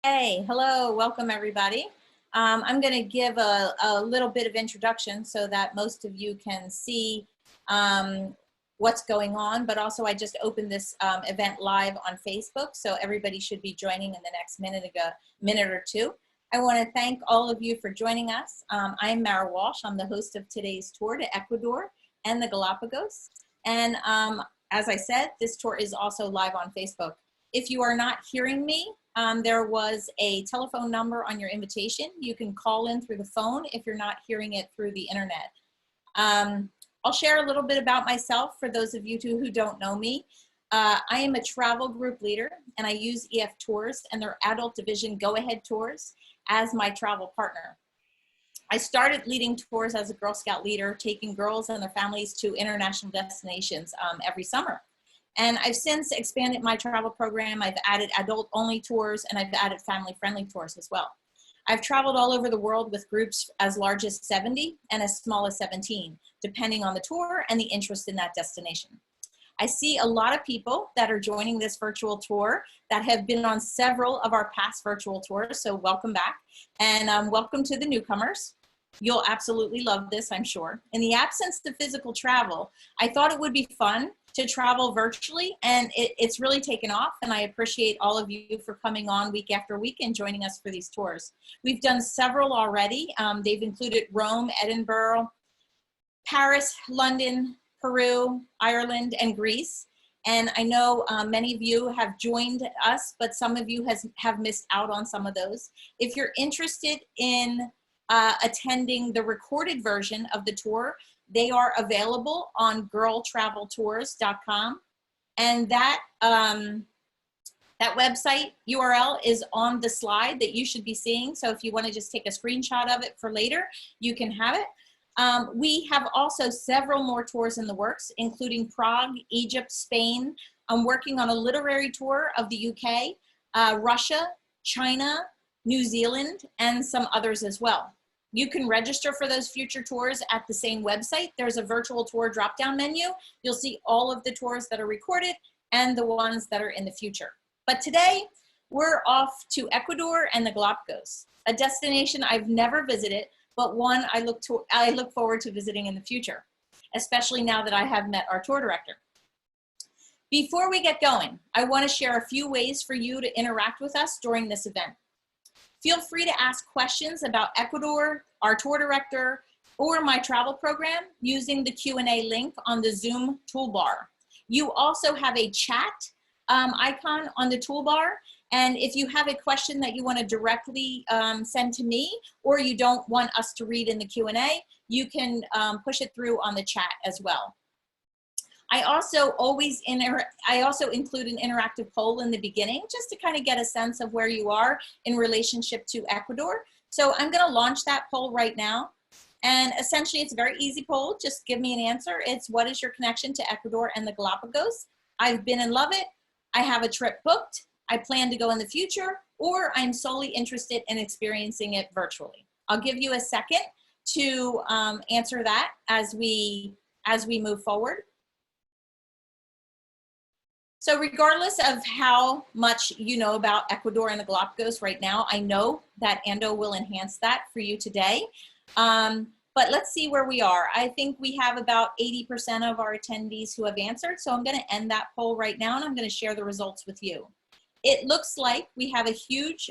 Hey, hello, welcome everybody. I'm going to give a little bit of introduction so that most of you can see what's going on, but also I just opened this event live on Facebook, so everybody should be joining in the next minute or two. I want to thank all of you for joining us. I'm Mara Walsh. I'm the host of today's tour to Ecuador and the Galapagos. And as I said, this tour is also live on Facebook. If you are not hearing me, there was a telephone number on your invitation. You can call in through the phone if you're not hearing it through the internet. I'll share a little bit about myself for those of you who don't know me. I am a travel group leader and I use EF Tours and their adult division Go Ahead Tours as my travel partner. I started leading tours as a Girl Scout leader, taking girls and their families to international destinations every summer. And I've since expanded my travel program. I've added adult-only tours and I've added family-friendly tours as well. I've traveled all over the world with groups as large as 70 and as small as 17, depending on the tour and the interest in that destination. I see a lot of people that are joining this virtual tour that have been on several of our past virtual tours, so welcome back. And welcome to the newcomers. You'll absolutely love this, I'm sure. In the absence of physical travel, I thought it would be fun to travel virtually, and it's really taken off, and I appreciate all of you for coming on week after week and joining us for these tours. We've done several already. They've included Rome, Edinburgh, Paris, London, Peru, Ireland, and Greece. And I know many of you have joined us, but some of you have missed out on some of those. If you're interested in attending the recorded version of the tour, they are available on girltraveltours.com, and that website URL is on the slide that you should be seeing. So if you want to just take a screenshot of it for later, you can have it. We have also several more tours in the works, including Prague, Egypt, Spain. I'm working on a literary tour of the UK, Russia, China, New Zealand, and some others as well. You can register for those future tours at the same website. There's a virtual tour drop-down menu. You'll see all of the tours that are recorded and the ones that are in the future. But today, we're off to Ecuador and the Galapagos, a destination I've never visited, but one I look forward to visiting in the future, especially now that I have met our tour director. Before we get going, I want to share a few ways for you to interact with us during this event. Feel free to ask questions about Ecuador, our tour director, or my travel program using the Q&A link on the Zoom toolbar. You also have a chat icon on the toolbar, and if you have a question that you want to directly send to me, or you don't want us to read in the Q&A, you can push it through on the chat as well. I also include an interactive poll in the beginning just to kind of get a sense of where you are in relationship to Ecuador. So I'm going to launch that poll right now. And essentially, it's a very easy poll. Just give me an answer. It's, what is your connection to Ecuador and the Galapagos? I've been and love it. I have a trip booked. I plan to go in the future, or I'm solely interested in experiencing it virtually. I'll give you a second to answer that as we move forward. So regardless of how much you know about Ecuador and the Galapagos right now, I know that Ando will enhance that for you today. But let's see where we are. I think we have about 80% of our attendees who have answered. So I'm going to end that poll right now, and I'm going to share the results with you. It looks like we have a huge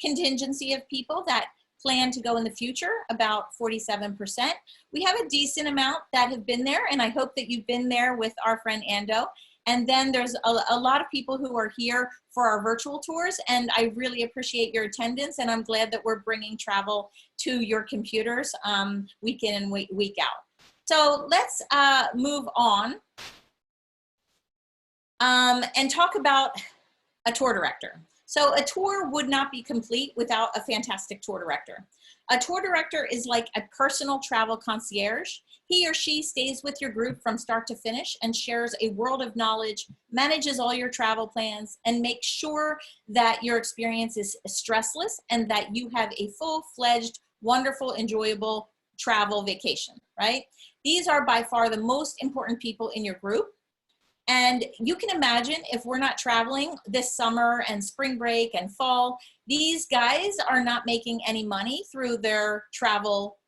contingency of people that plan to go in the future, about 47%. We have a decent amount that have been there, and I hope that you've been there with our friend Ando. And then there's a lot of people who are here for our virtual tours, and I really appreciate your attendance, and I'm glad that we're bringing travel to your computers week in and week out. So let's move on and talk about a tour director. So a tour would not be complete without a fantastic tour director. A tour director is like a personal travel concierge. He or she stays with your group from start to finish and shares a world of knowledge, manages all your travel plans, and makes sure that your experience is stressless and that you have a full-fledged, wonderful, enjoyable travel vacation, right? These are by far the most important people in your group. And you can imagine if we're not traveling this summer and spring break and fall, these guys are not making any money through their travel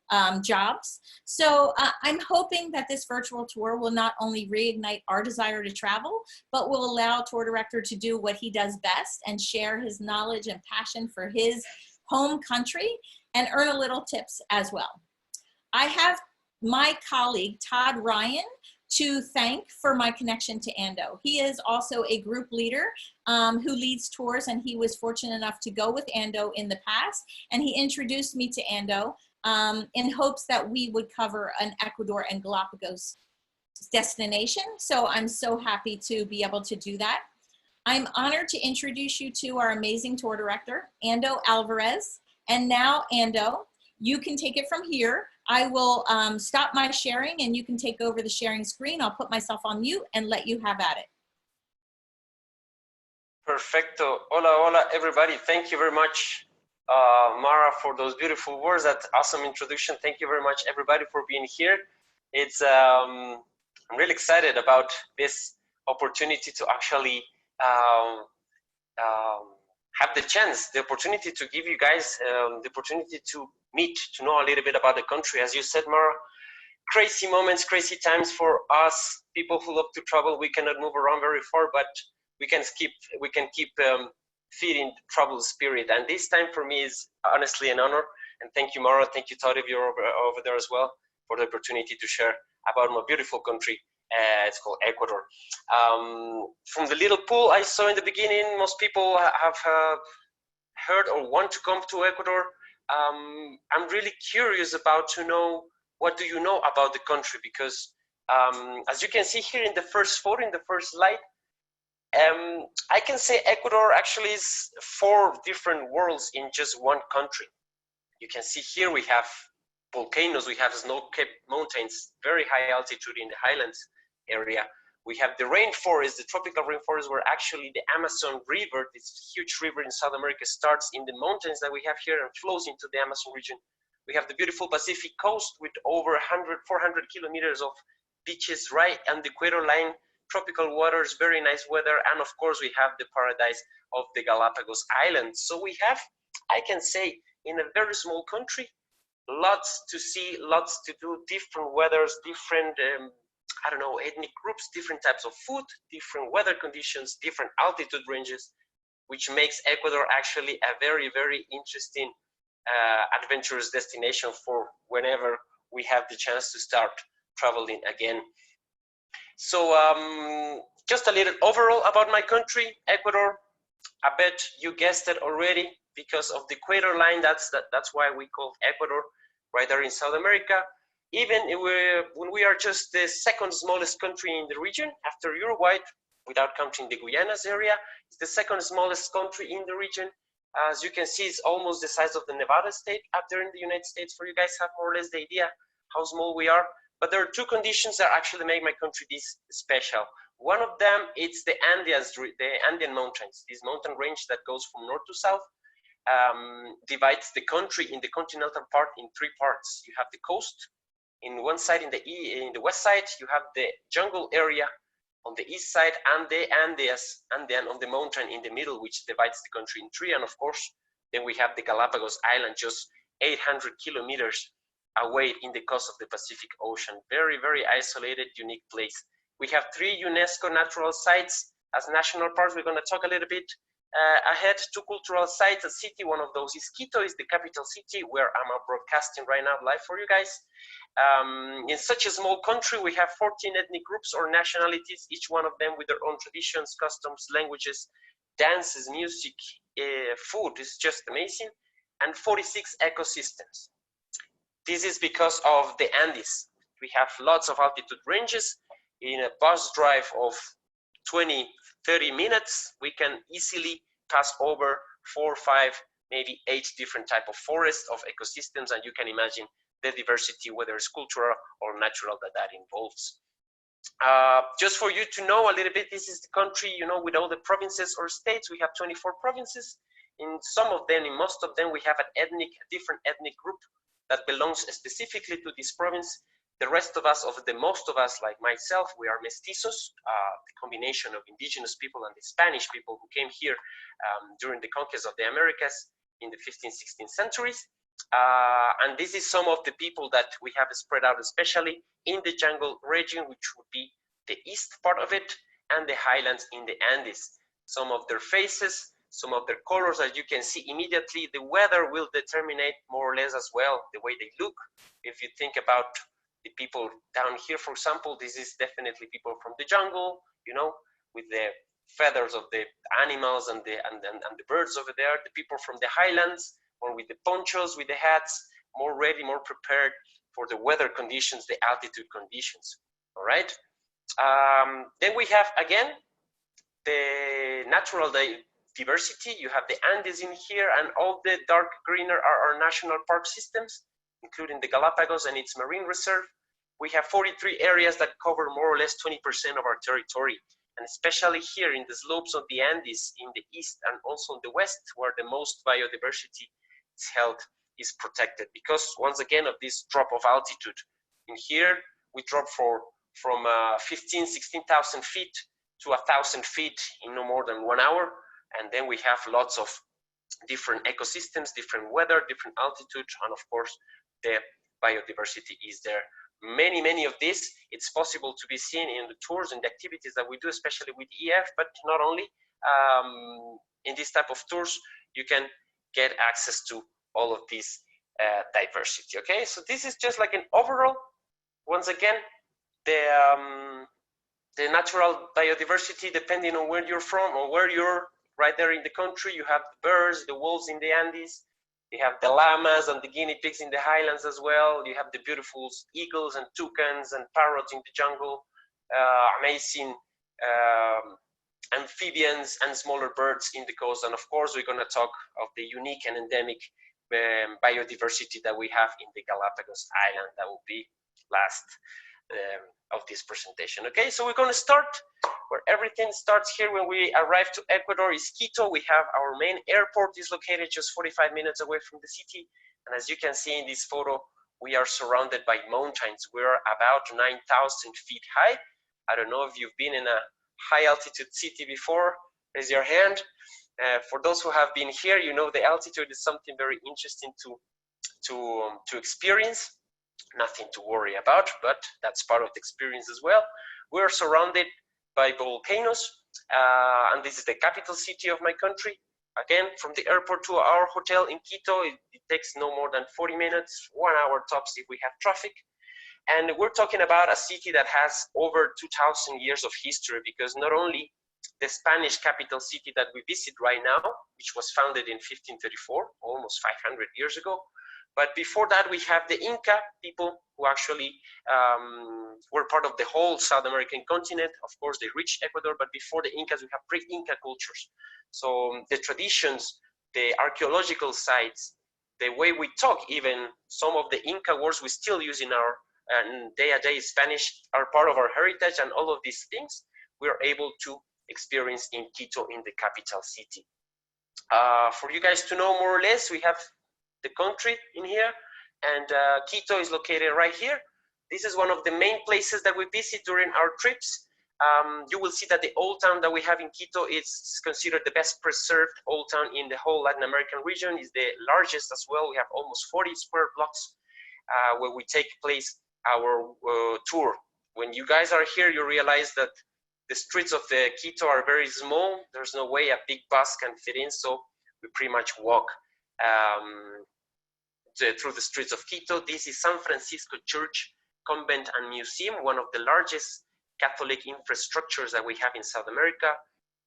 jobs. So I'm hoping that this virtual tour will not only reignite our desire to travel, but will allow tour director to do what he does best and share his knowledge and passion for his home country and earn a little tips as well. I have my colleague, Todd Ryan, to thank for my connection to Ando. He is also a group leader who leads tours, and he was fortunate enough to go with Ando in the past, and he introduced me to Ando in hopes that we would cover an Ecuador and Galapagos destination. So I'm so happy to be able to do that. I'm honored to introduce you to our amazing tour director, Ando Alvarez. And now, Ando, you can take it from here. I will stop my sharing and you can take over the sharing screen. I'll put myself on mute and let you have at it. Perfecto. Hola, hola, everybody. Thank you very much, Mara, for those beautiful words. That awesome introduction. Thank you very much, everybody, for being here. It's I'm really excited about this opportunity to actually have the opportunity to give you guys the opportunity to meet, to know a little bit about the country. As you said, Mara, crazy moments, crazy times for us people who love to travel. We cannot move around very far, but we can keep feeding travel spirit. And this time for me is honestly an honor. And thank you, Mara. Thank you, Todd, if you're over there as well, for the opportunity to share about my beautiful country. It's called Ecuador. From the little pool I saw in the beginning, most people have heard or want to come to Ecuador. I'm really curious about to know, what do you know about the country? Because as you can see here in the first photo, in the first slide, I can say Ecuador actually is 4 different worlds in just one country. You can see here we have volcanoes, we have snow-capped mountains, very high altitude in the Highlands area. We have the rainforest, the tropical rainforest, where actually the Amazon River, this huge river in South America, starts in the mountains that we have here and flows into the Amazon region. We have the beautiful Pacific coast with over 400 kilometers of beaches right on the Equator Line, tropical waters, very nice weather, and of course we have the paradise of the Galapagos Islands. So we have, I can say, in a very small country, lots to see, lots to do, different weathers, different I don't know, ethnic groups, different types of food, different weather conditions, different altitude ranges, which makes Ecuador actually a very, very interesting adventurous destination for whenever we have the chance to start traveling again. So just a little overall about my country, Ecuador. I bet you guessed it already, because of the Equator Line. That's why we call Ecuador, right there in South America. Even when we are just the 2nd smallest country in the region after Uruguay, without counting the Guyanas area, it's the 2nd smallest country in the region. As you can see, it's almost the size of the Nevada state up there in the United States, for you guys have more or less the idea how small we are. But there are 2 conditions that actually make my country this special. One of them, it's the Andean mountains, this mountain range that goes from north to south, divides the country in the continental part in 3 parts. You have the coast in one side, in the west side, you have the jungle area on the east side, and the Andes, and then on the mountain in the middle, which divides the country in 3. And of course, then we have the Galapagos Island, just 800 kilometers away in the coast of the Pacific Ocean. Very, very isolated, unique place. We have 3 UNESCO natural sites as national parks. We're going to talk a little bit ahead. 2 cultural sites. A city, one of those is Quito, is the capital city where I'm broadcasting right now live for you guys. In such a small country, we have 14 ethnic groups or nationalities, each one of them with their own traditions, customs, languages, dances, music, food is just amazing, and 46 ecosystems. This is because of the Andes. We have lots of altitude ranges. In a bus drive of 20-30 minutes, we can easily pass over 4, 5, maybe 8 different types of forests, of ecosystems, and you can imagine the diversity, whether it's cultural or natural, that involves. Just for you to know a little bit, this is the country, you know, with all the provinces or states. We have 24 provinces. In some of them, in most of them, we have a different ethnic group that belongs specifically to this province. The rest of us, most of us, like myself, we are mestizos, the combination of indigenous people and the Spanish people who came here during the conquest of the Americas in the 15th, 16th centuries. And this is some of the people that we have spread out, especially in the jungle region, which would be the east part of it, and the highlands in the Andes. Some of their faces, some of their colors, as you can see immediately. The weather will determine more or less as well the way they look. If you think about the people down here, for example, this is definitely people from the jungle, you know, with the feathers of the animals and the birds over there. The people from the highlands, or with the ponchos, with the hats, more ready, more prepared for the weather conditions, the altitude conditions. All right. Then we have again the natural diversity. You have the Andes in here, and all the dark green are our national park systems, including the Galapagos and its marine reserve. We have 43 areas that cover more or less 20% of our territory, and especially here in the slopes of the Andes in the east and also in the west, where the most biodiversity is held, is protected, because once again of this drop of altitude. In here, we drop from 16,000 feet to 1,000 feet in no more than 1 hour, and then we have lots of different ecosystems, different weather, different altitude, and of course the biodiversity is there. Many of these, it's possible to be seen in the tours and the activities that we do, especially with EF, but not only. In this type of tours, you can get access to all of this diversity. Okay, so this is just like an overall. Once again, the natural biodiversity, depending on where you're from or where you're right there in the country. You have the birds, the wolves in the Andes. You have the llamas and the guinea pigs in the highlands as well. You have the beautiful eagles and toucans and parrots in the jungle. Amazing amphibians and smaller birds in the coast. And of course, we're going to talk of the unique and endemic biodiversity that we have in the Galapagos Island. That will be last of this presentation. Okay, so we're going to start where everything starts here. When we arrive to Ecuador is Quito. We have our main airport is located just 45 minutes away from the city. And as you can see in this photo, we are surrounded by mountains. We're about 9,000 feet high. I don't know if you've been in a high altitude city before. Raise your hand. For those who have been here, you know the altitude is something very interesting to experience. Nothing to worry about, but that's part of the experience as well. We're surrounded by volcanoes, and this is the capital city of my country. Again, from the airport to our hotel in Quito, it takes no more than 40 minutes, 1 hour tops if we have traffic. And we're talking about a city that has over 2,000 years of history, because not only the Spanish capital city that we visit right now, which was founded in 1534, almost 500 years ago, but before that, we have the Inca people who actually were part of the whole South American continent. Of course, they reached Ecuador, but before the Incas, we have pre-Inca cultures. So the traditions, the archaeological sites, the way we talk, even some of the Inca words we still use in our day-to-day Spanish are part of our heritage, and all of these things we are able to experience in Quito, in the capital city. For you guys to know more or less, we have the country in here, and Quito is located right here. This is one of the main places that we visit during our trips. You will see that the old town that we have in Quito is considered the best preserved old town in the whole Latin American region. Is the largest as well. We have almost 40 square blocks where we take place our tour. When you guys are here, you realize that the streets of the Quito are very small. There's no way a big bus can fit in, so we pretty much walk through the streets of Quito. This is San Francisco Church, Convent and Museum, one of the largest Catholic infrastructures that we have in South America.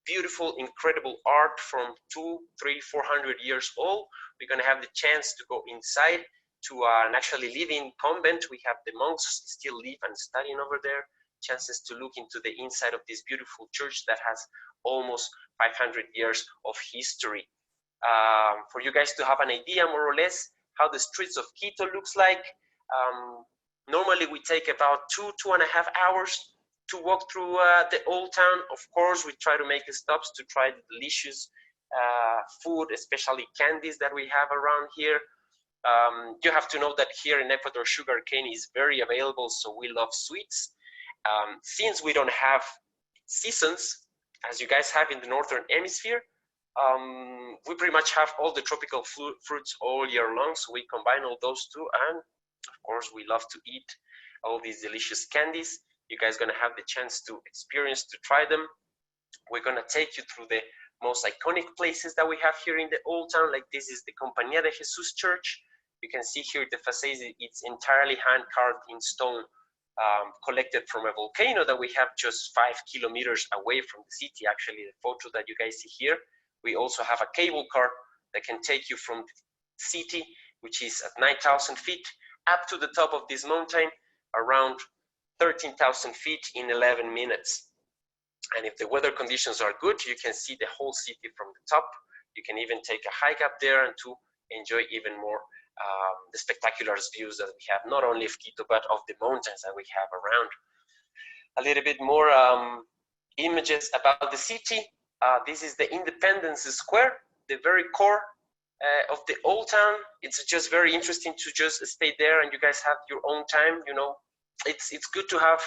Beautiful, incredible art from 200, 300, 400 years old. We're going to have the chance to go inside to an actually living convent. We have the monks still live and studying over there. Chances to look into the inside of this beautiful church that has almost 500 years of history. For you guys to have an idea more or less how the streets of Quito looks like. Normally we take about 2.5 hours to walk through the old town. Of course, we try to make stops to try the delicious food, especially candies that we have around here. You have to know that here in Ecuador, sugarcane is very available, so we love sweets. Since we don't have seasons, as you guys have in the Northern Hemisphere, we pretty much have all the tropical fruits all year long, so we combine all those two, and of course, we love to eat all these delicious candies. You guys gonna have the chance to experience, to try them. We're gonna take you through the most iconic places that we have here in the old town. Like this is the Compañía de Jesús Church. You can see here the facade, it's entirely hand carved in stone, collected from a volcano that we have just 5 kilometers away from the city. Actually, the photo that you guys see here, we also have a cable car that can take you from the city, which is at 9,000 feet, up to the top of this mountain, around 13,000 feet in 11 minutes. And if the weather conditions are good, you can see the whole city from the top. You can even take a hike up there and to enjoy even more the spectacular views that we have, not only of Quito, but of the mountains that we have around. A little bit more images about the city. This is the Independence Square, the very core of the old town. It's just very interesting to just stay there, and you guys have your own time. You know, it's good to have,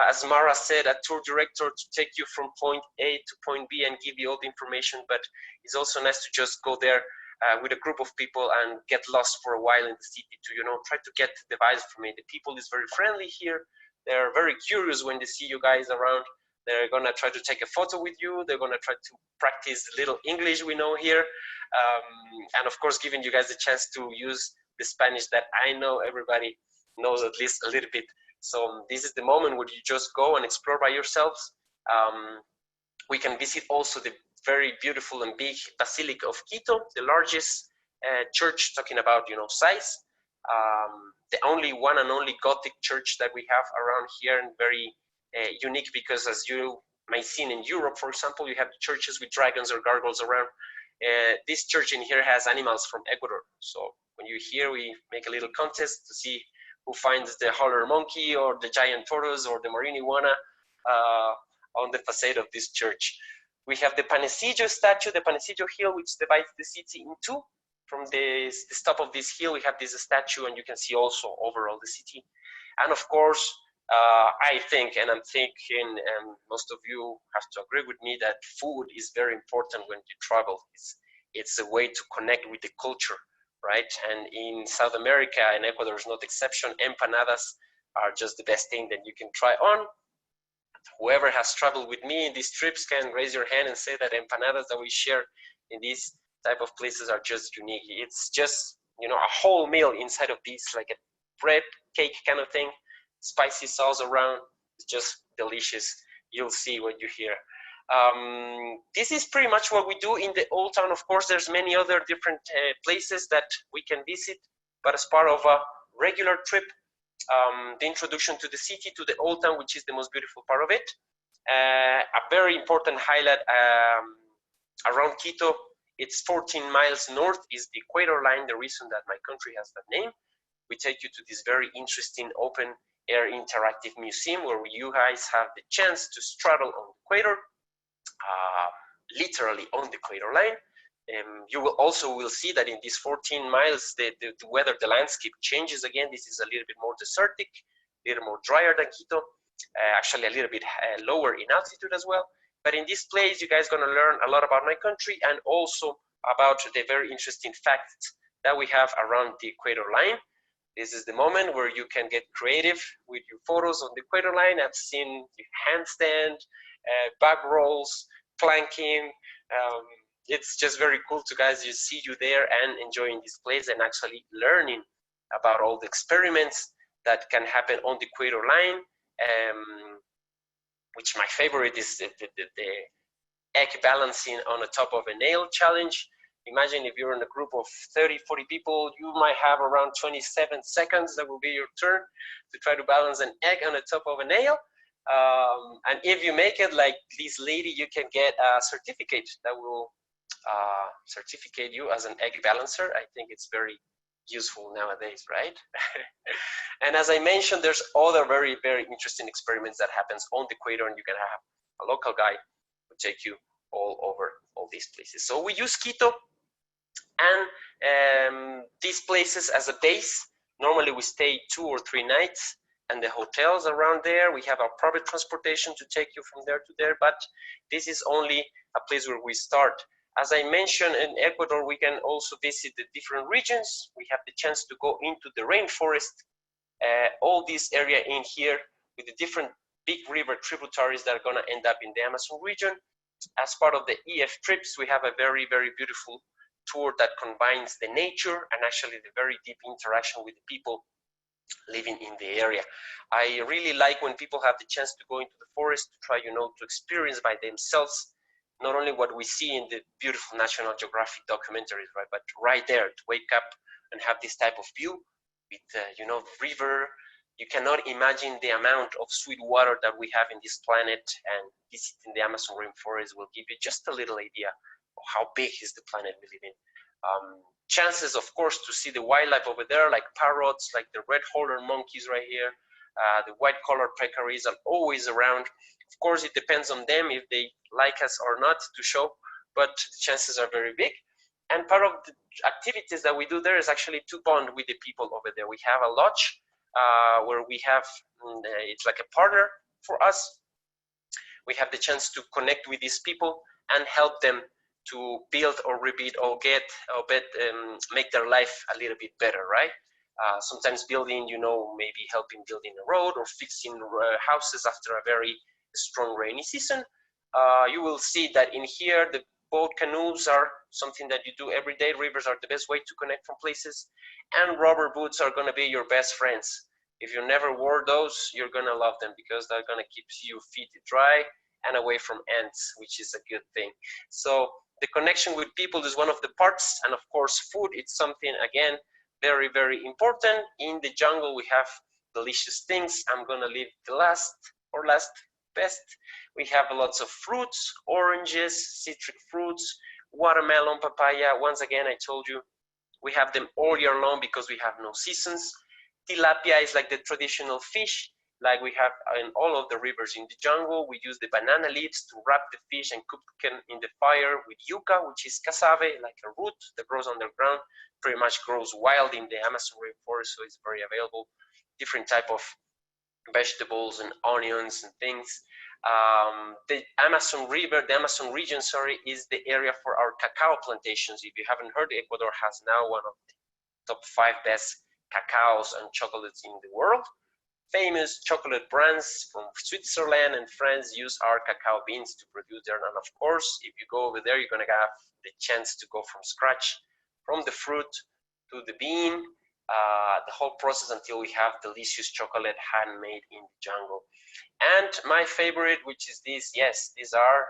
as Mara said, a tour director to take you from point A to point B and give you all the information. But it's also nice to just go there with a group of people and get lost for a while in the city to, you know, try to get the vibes from it. The people is very friendly here. They're very curious when they see you guys around. They're gonna try to take a photo with you. They're gonna try to practice the little English we know here. And of course, giving you guys the chance to use the Spanish that I know everybody knows at least a little bit. So this is the moment where you just go and explore by yourselves. We can visit also the very beautiful and big Basilica of Quito, the largest church, talking about, you know, size. The only one and only Gothic church that we have around here, and very unique because, as you might see in Europe, for example, you have churches with dragons or gargoyles around. This church in here has animals from Ecuador. So when you're here, we make a little contest to see who finds the holler monkey or the giant tortoise or the marine iguana on the facade of this church. We have the Panecillo statue, the Panecillo hill, which divides the city in two. From the top of this hill, we have this statue, and you can see also overall the city. And of course, I think, and I'm thinking, and most of you have to agree with me, that food is very important when you travel. It's a way to connect with the culture, right? And in South America, and Ecuador is not exception, empanadas are just the best thing that you can try on. Whoever has traveled with me in these trips can raise your hand and say that empanadas that we share in these type of places are just unique. It's just, you know, a whole meal inside of these, like a bread cake kind of thing, spicy sauce around. It's just delicious. You'll see when you hear. This is pretty much what we do in the old town. Of course, there's many other different places that we can visit, but as part of a regular trip, the introduction to the city, to the old town, which is the most beautiful part of it. A very important highlight around Quito, it's 14 miles north, is the Equator Line, the reason that my country has that name. We take you to this very interesting open air interactive museum where you guys have the chance to straddle on the equator, literally on the Equator Line. You will also see that in these 14 miles, the weather, the landscape changes again. This is a little bit more desertic, a little more drier than Quito, actually a little bit lower in altitude as well. But in this place, you guys are gonna learn a lot about my country and also about the very interesting facts that we have around the Equator Line. This is the moment where you can get creative with your photos on the Equator Line. I've seen handstand, back rolls, planking. It's just very cool to guys, you see you there and enjoying this place and actually learning about all the experiments that can happen on the Equator Line. Which my favorite is the egg balancing on the top of a nail challenge. Imagine if you're in a group of 30, 40 people, you might have around 27 seconds. That will be your turn to try to balance an egg on the top of a nail. And if you make it like this lady, you can get a certificate that will certificate you as an egg balancer. I think it's very useful nowadays, right? And as I mentioned, there's other very, very interesting experiments that happens on the equator, and you can have a local guide who take you all over all these places. So we use Quito And these places as a base, normally we stay 2 or 3 nights, and the hotels around there, we have our private transportation to take you from there to there, but this is only a place where we start. As I mentioned, in Ecuador, we can also visit the different regions. We have the chance to go into the rainforest, all this area in here with the different big river tributaries that are gonna end up in the Amazon region. As part of the EF trips, we have a very, very beautiful tour that combines the nature and actually the very deep interaction with the people living in the area. I really like when people have the chance to go into the forest to try, to experience by themselves not only what we see in the beautiful National Geographic documentaries, right, but right there to wake up and have this type of view with, river. You cannot imagine the amount of sweet water that we have in this planet, and visiting the Amazon rainforest will give you just a little idea of how big is the planet we live in. Chances, of course, to see the wildlife over there, like parrots, like the red horned monkeys right here, the white-collared peccaries are always around. Of course, it depends on them if they like us or not to show, but the chances are very big. And part of the activities that we do there is actually to bond with the people over there. We have a lodge where we have, it's like a partner for us. We have the chance to connect with these people and help them to build or rebuild or make their life a little bit better, right? Sometimes building, maybe helping building a road or fixing houses after a very strong rainy season. You will see that in here, the boat canoes are something that you do every day. Rivers are the best way to connect from places. And rubber boots are gonna be your best friends. If you never wore those, you're gonna love them because they're gonna keep your feet dry and away from ants, which is a good thing. So the connection with people is one of the parts, and of course food, it's something, again, very, very important. In the jungle we have delicious things. I'm gonna leave the last best. We have lots of fruits, oranges, citric fruits, watermelon, papaya. Once again, I told you, we have them all year long because we have no seasons. Tilapia is like the traditional fish, like we have in all of the rivers in the jungle. We use the banana leaves to wrap the fish and cook them in the fire with yuca, which is cassave, like a root that grows underground, pretty much grows wild in the Amazon rainforest, so it's very available. Different type of vegetables and onions and things. The Amazon River, the Amazon region, is the area for our cacao plantations. If you haven't heard, Ecuador has now one of the top 5 best cacaos and chocolates in the world. Famous chocolate brands from Switzerland and France use our cacao beans to produce them. And of course, if you go over there, you're gonna have the chance to go from scratch, from the fruit to the bean, the whole process until we have delicious chocolate handmade in the jungle. And my favorite, which is this, yes, these are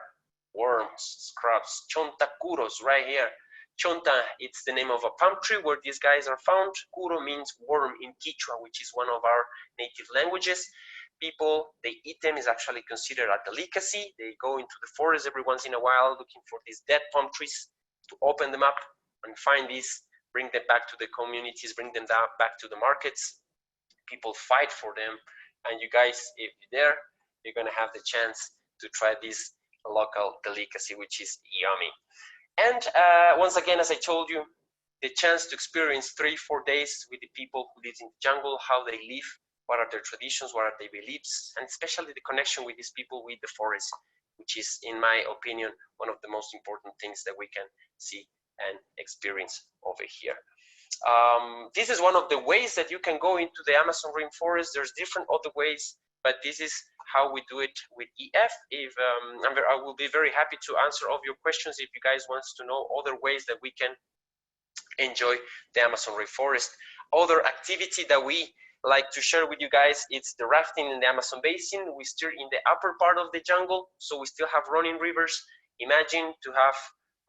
worms, scrubs, chontacuros right here. Chonta, it's the name of a palm tree where these guys are found. Curo means worm in Quechua, which is one of our native languages. People, they eat them, is actually considered a delicacy. They go into the forest every once in a while looking for these dead palm trees to open them up and find these, bring them back to the communities, bring them back to the markets. People fight for them. And you guys, if you're there, you're gonna have the chance to try this local delicacy, which is yummy. And once again, as I told you, the chance to experience 3-4 days with the people who live in the jungle, how they live, what are their traditions, what are their beliefs, and especially the connection with these people with the forest, which is, in my opinion, one of the most important things that we can see and experience over here. This is one of the ways that you can go into the Amazon rainforest. There's different other ways, but this is how we do it with EF. I will be very happy to answer all of your questions if you guys want to know other ways that we can enjoy the Amazon rainforest. Other activity that we like to share with you guys, it's the rafting in the Amazon basin. We steer in the upper part of the jungle, so we still have running rivers. Imagine to have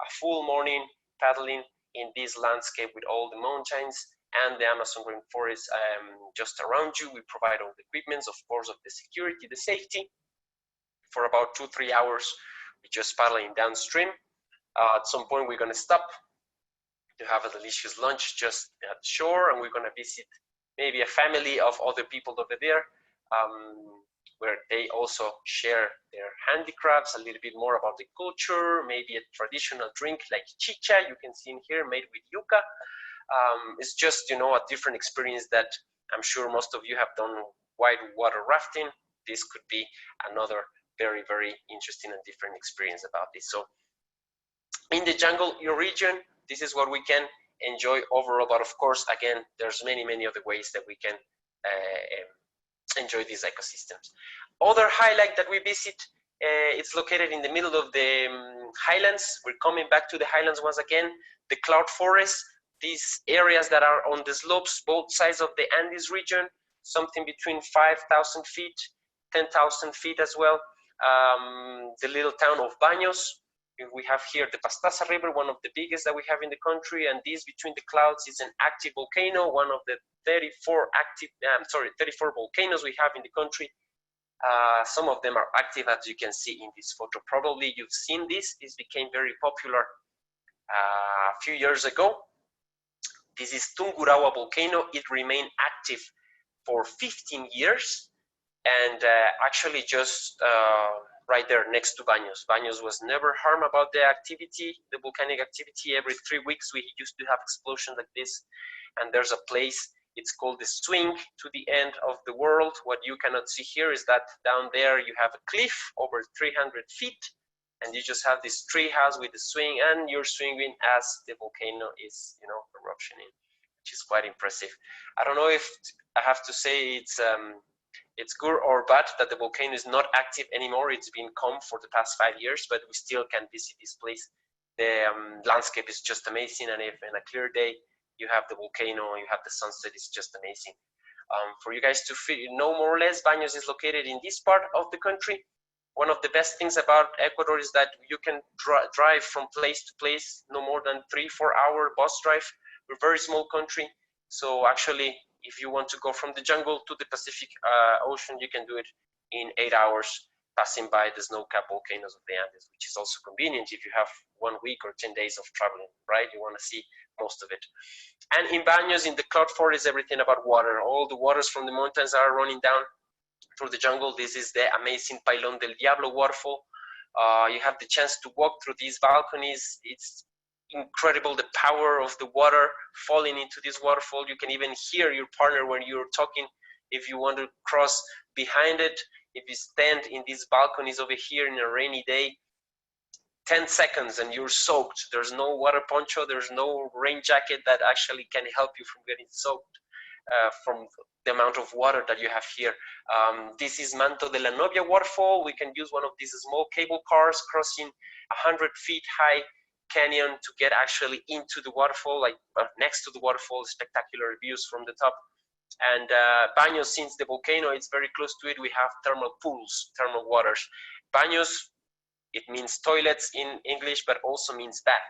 a full morning paddling in this landscape with all the mountains and the Amazon rainforest just around you. We provide all the equipment, of course, of the security, the safety. For about 2-3 hours, we're just paddling downstream. At some point, we're gonna stop to have a delicious lunch just at shore, and we're gonna visit maybe a family of other people over there. where they also share their handicrafts, a little bit more about the culture, maybe a traditional drink like chicha, you can see in here, made with yuca. It's just, you know, a different experience that I'm sure most of you have done white water rafting. This could be another very, very interesting and different experience about this. So in the jungle region, this is what we can enjoy overall, but of course, again, there's many, many other ways that we can enjoy these ecosystems. Other highlight that we visit, it's located in the middle of the highlands. We're coming back to the highlands once again. The cloud forest, these areas that are on the slopes, both sides of the Andes region, something between 5,000 feet, 10,000 feet as well. The little town of Baños. We have here the Pastaza River, one of the biggest that we have in the country, and this between the clouds is an active volcano, one of the 34 volcanoes we have in the country. Some of them are active, as you can see in this photo. Probably you've seen this. This became very popular a few years ago. This is Tungurahua volcano. It remained active for 15 years, and actually just right there next to Baños. Baños was never harmed about the activity, the volcanic activity. Every 3 weeks we used to have explosions like this. And there's a place, it's called the swing to the end of the world. What you cannot see here is that down there you have a cliff over 300 feet, and you just have this tree house with the swing, and you're swinging as the volcano is, you know, eruptioning, which is quite impressive. I don't know if I have to say it's good or bad that the volcano is not active anymore. It's been calm for the past 5 years, but we still can visit this place. The landscape is just amazing, and if in a clear day you have the volcano, you have the sunset, it's just amazing. For you guys to know more or less, Baños is located in this part of the country. One of the best things about Ecuador is that you can drive from place to place, no more than 3-4 hour bus drive. We're a very small country, so actually, if you want to go from the jungle to the Pacific Ocean, you can do it in 8 hours, passing by the snow-capped volcanoes of the Andes, which is also convenient if you have 1 week or 10 days of traveling, right? You want to see most of it. And in Baños, in the cloud forest, everything about water. All the waters from the mountains are running down through the jungle. This is the amazing Pailón del Diablo waterfall. You have the chance to walk through these balconies. It's incredible, the power of the water falling into this waterfall. You can even hear your partner when you're talking. If you want to cross behind it, if you stand in these balconies over here in a rainy day, 10 seconds and you're soaked. There's no water poncho, there's no rain jacket that actually can help you from getting soaked from the amount of water that you have here. This is Manto de la Novia waterfall. We can use one of these small cable cars crossing 100 feet high canyon to get actually into the waterfall, like next to the waterfall, spectacular views from the top. And Baños, since the volcano is very close to it, we have thermal pools, thermal waters. Baños, it means toilets in English, but also means bath.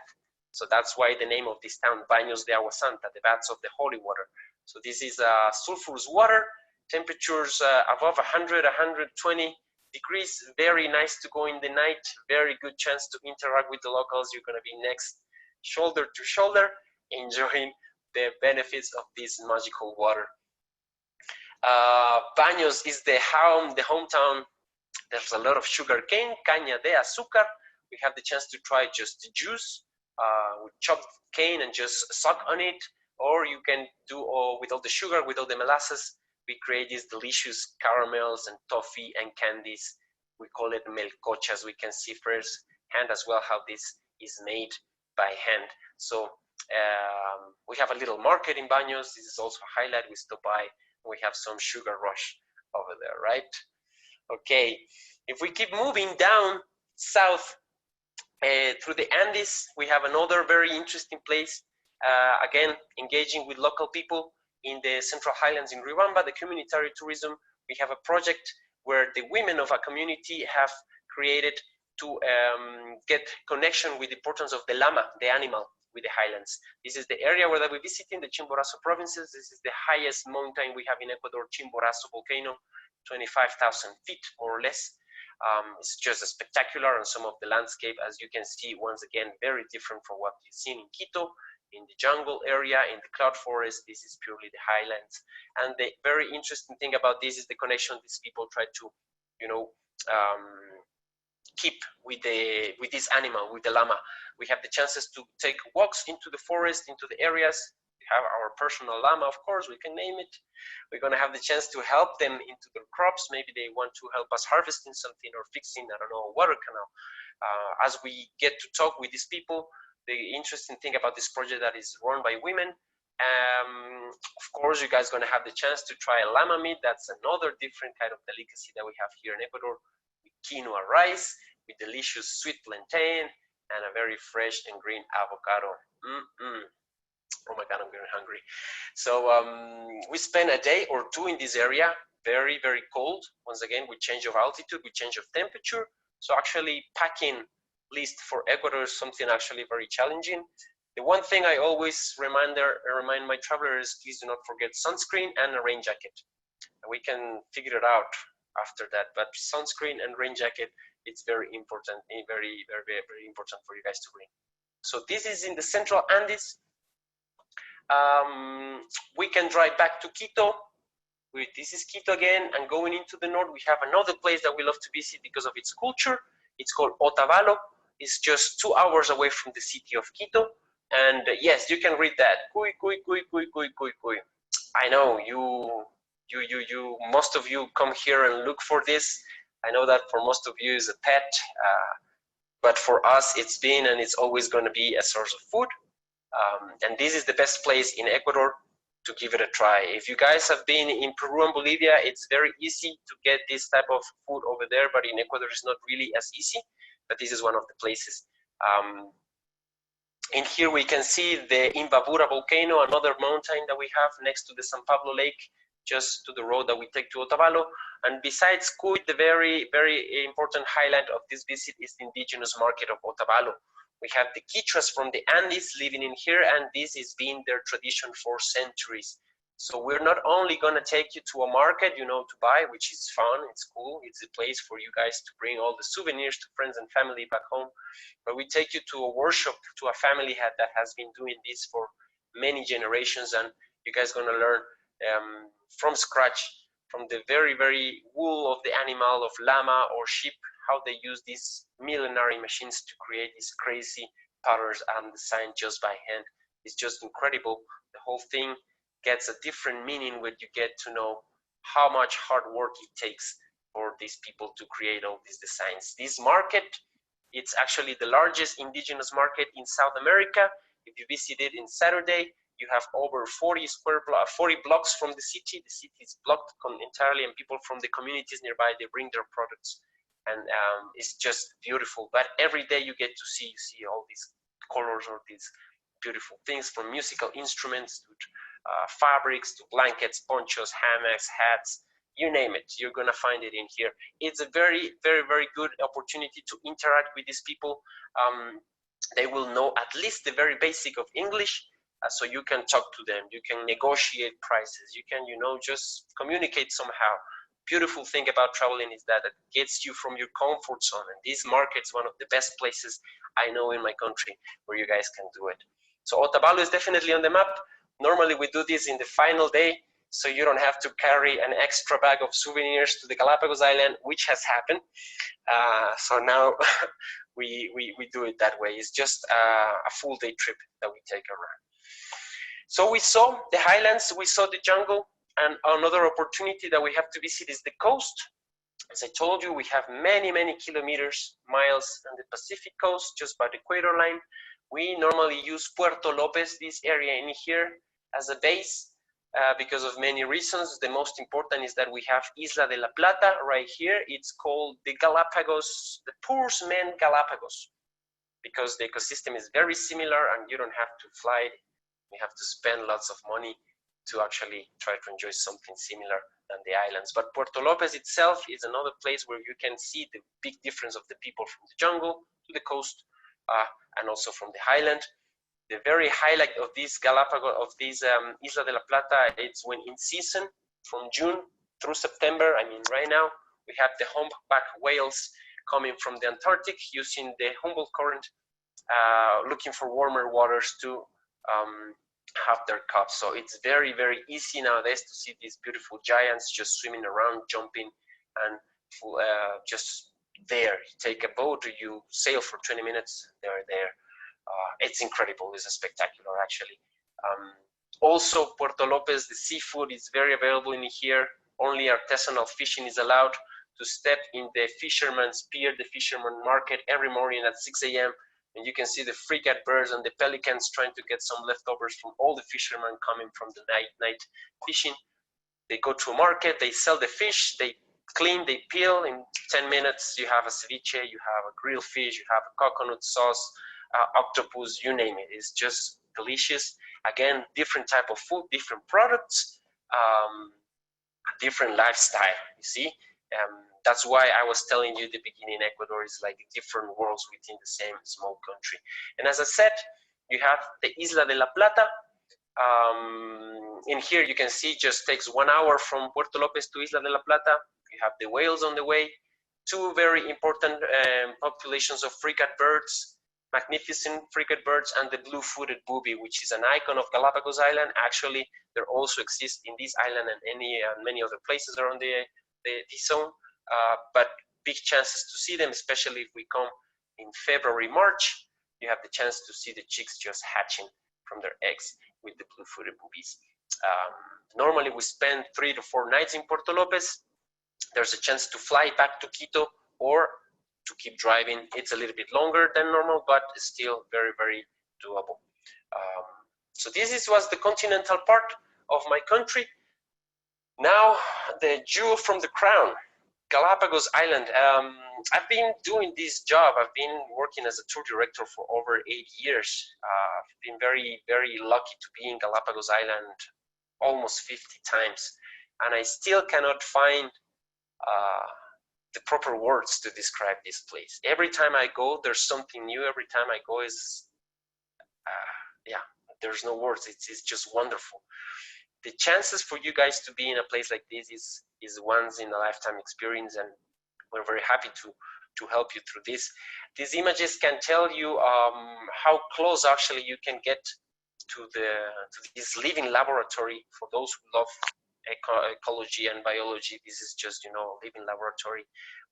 So that's why the name of this town, Baños de Agua Santa, the baths of the holy water. So this is sulfurous water, temperatures above 100, 120 degrees, very nice to go in the night, very good chance to interact with the locals. You're going to be next shoulder to shoulder, enjoying the benefits of this magical water. Baños is the hometown. There's a lot of sugar cane, caña de azúcar. We have the chance to try just the juice with chopped cane and just suck on it, or you can do with all the sugar, with all the molasses. We create these delicious caramels and toffee and candies. We call it melcochas. We can see firsthand as well how this is made by hand. So we have a little market in Baños. This is also a highlight. We stop by. We have some sugar rush over there, right? Okay, if we keep moving down south through the Andes, we have another very interesting place. Again, engaging with local people in the Central Highlands in Riobamba, the community tourism. We have a project where the women of a community have created to get connection with the importance of the llama, the animal, with the highlands. This is the area where we're visiting, the Chimborazo provinces. This is the highest mountain we have in Ecuador, Chimborazo volcano, 25,000 feet more or less. It's just a spectacular, and some of the landscape, as you can see, once again, very different from what you've seen in Quito. in the jungle area, in the cloud forest. This is purely the highlands. And the very interesting thing about this is the connection these people try to, you know, keep with this animal, with the llama. We have the chances to take walks into the forest, into the areas. We have our personal llama, of course, we can name it. We're going to have the chance to help them into their crops. Maybe they want to help us harvesting something or fixing, I don't know, a water canal. As we get to talk with these people, the interesting thing about this project that is run by women, of course, you guys are going to have the chance to try llama meat. That's another different kind of delicacy that we have here in Ecuador, with quinoa rice, with delicious sweet plantain, and a very fresh and green avocado. Oh my God, I'm getting hungry. So we spent a day or two in this area, very, very cold. Once again, with change of altitude, with change of temperature. So actually packing list for Ecuador is something actually very challenging. The one thing I always remind my travelers, please do not forget sunscreen and a rain jacket. We can figure it out after that, but sunscreen and rain jacket, it's very important, very important for you guys to bring. So this is in the central Andes. We can drive back to Quito. This is Quito again, and going into the north, we have another place that we love to visit because of its culture. It's called Otavalo. It's just 2 hours away from the city of Quito. And yes, you can read that. Cuy, cuy, cuy, cuy, cuy, cuy, cuy. I know most of you come here and look for this. I know that for most of you is a pet, but for us, it's been and it's always going to be a source of food. And this is the best place in Ecuador to give it a try. If you guys have been in Peru and Bolivia, it's very easy to get this type of food over there, but in Ecuador, it's not really as easy. But this is one of the places. In here we can see the Imbabura volcano, another mountain that we have next to the San Pablo Lake, just to the road that we take to Otavalo. And besides Cuy, the very, very important highlight of this visit is the indigenous market of Otavalo. We have the Quichuas from the Andes living in here, and this has been their tradition for centuries. So we're not only going to take you to a market, you know, to buy, which is fun, it's cool, it's a place for you guys to bring all the souvenirs to friends and family back home, but we take you to a workshop, to a family that has been doing this for many generations, and you guys are going to learn from scratch, from the very, very wool of the animal, of llama or sheep, how they use these millenary machines to create these crazy patterns and design just by hand. It's just incredible. The whole thing gets a different meaning when you get to know how much hard work it takes for these people to create all these designs. This market, it's actually the largest indigenous market in South America. If you visit it in Saturday, you have over 40 blocks from the city. The city is blocked entirely, and people from the communities nearby, they bring their products. And it's just beautiful. But every day you get to see all these colors or these beautiful things, from musical instruments to fabrics to blankets, ponchos, hammocks, hats, you name it, you're gonna find it in here. It's a very, very, very good opportunity to interact with these people. They will know at least the very basic of English, so you can talk to them, you can negotiate prices, you can, you know, just communicate somehow. Beautiful thing about traveling is that it gets you from your comfort zone, and this market is one of the best places I know in my country where you guys can do it. So Otavalo is definitely on the map. Normally we do this in the final day, so you don't have to carry an extra bag of souvenirs to the Galapagos Island, which has happened. So now we do it that way. It's just a full day trip that we take around. So we saw the highlands, we saw the jungle, and another opportunity that we have to visit is the coast. As I told you, we have many, many kilometers, miles on the Pacific coast, just by the Equator Line. We normally use Puerto Lopez, this area in here, as a base because of many reasons. The most important is that we have Isla de la Plata right here. It's called the Galapagos, the poor's man Galapagos, because the ecosystem is very similar and you don't have to fly. You have to spend lots of money to actually try to enjoy something similar than the islands. But Puerto Lopez itself is another place where you can see the big difference of the people from the jungle to the coast and also from the highland. The very highlight of this Galapagos, of this Isla de la Plata, it's when in season, from June through September. I mean, right now, we have the humpback whales coming from the Antarctic using the Humboldt Current, looking for warmer waters to have their cubs. So it's very, very easy nowadays to see these beautiful giants just swimming around, jumping, and just there. You take a boat, you sail for 20 minutes, they're there. It's incredible. It's spectacular, actually. Also, Puerto Lopez, the seafood is very available in here. Only artisanal fishing is allowed. To step in the fisherman's pier, the fisherman market every morning at 6 a.m. And you can see the frigate birds and the pelicans trying to get some leftovers from all the fishermen coming from the night fishing. They go to a market, they sell the fish, they clean, they peel. In 10 minutes, you have a ceviche, you have a grilled fish, you have a coconut sauce, octopus, you name it. It's just delicious. Again, different type of food, different products, different lifestyle, you see. That's why I was telling you at the beginning, Ecuador is like different worlds within the same small country. And as I said, you have the Isla de la Plata. In here, you can see just takes 1 hour from Puerto Lopez to Isla de la Plata. You have the whales on the way, two very important populations of frigate birds, magnificent frigate birds, and the blue-footed booby, which is an icon of Galapagos Island. Actually, there also exists in this island and many other places around the zone, but big chances to see them, especially if we come in February, March. You have the chance to see the chicks just hatching from their eggs with the blue-footed boobies. Normally, we spend 3 to 4 nights in Puerto Lopez. There's a chance to fly back to Quito or to keep driving. It's a little bit longer than normal, but it's still very, very doable. So this was the continental part of my country. Now, the jewel from the crown, Galapagos Island. I've been doing this job. I've been working as a tour director for over 8 years. I've been very, very lucky to be in Galapagos Island almost 50 times. And I still cannot find the proper words to describe this place. Every time I go, there's something new. Every time I go yeah, there's no words. It's just wonderful. The chances for you guys to be in a place like this is once in a lifetime experience, and we're very happy to help you through this. These images can tell you how close actually you can get to this living laboratory. For those who love ecology and biology, this is just, you know, a living laboratory.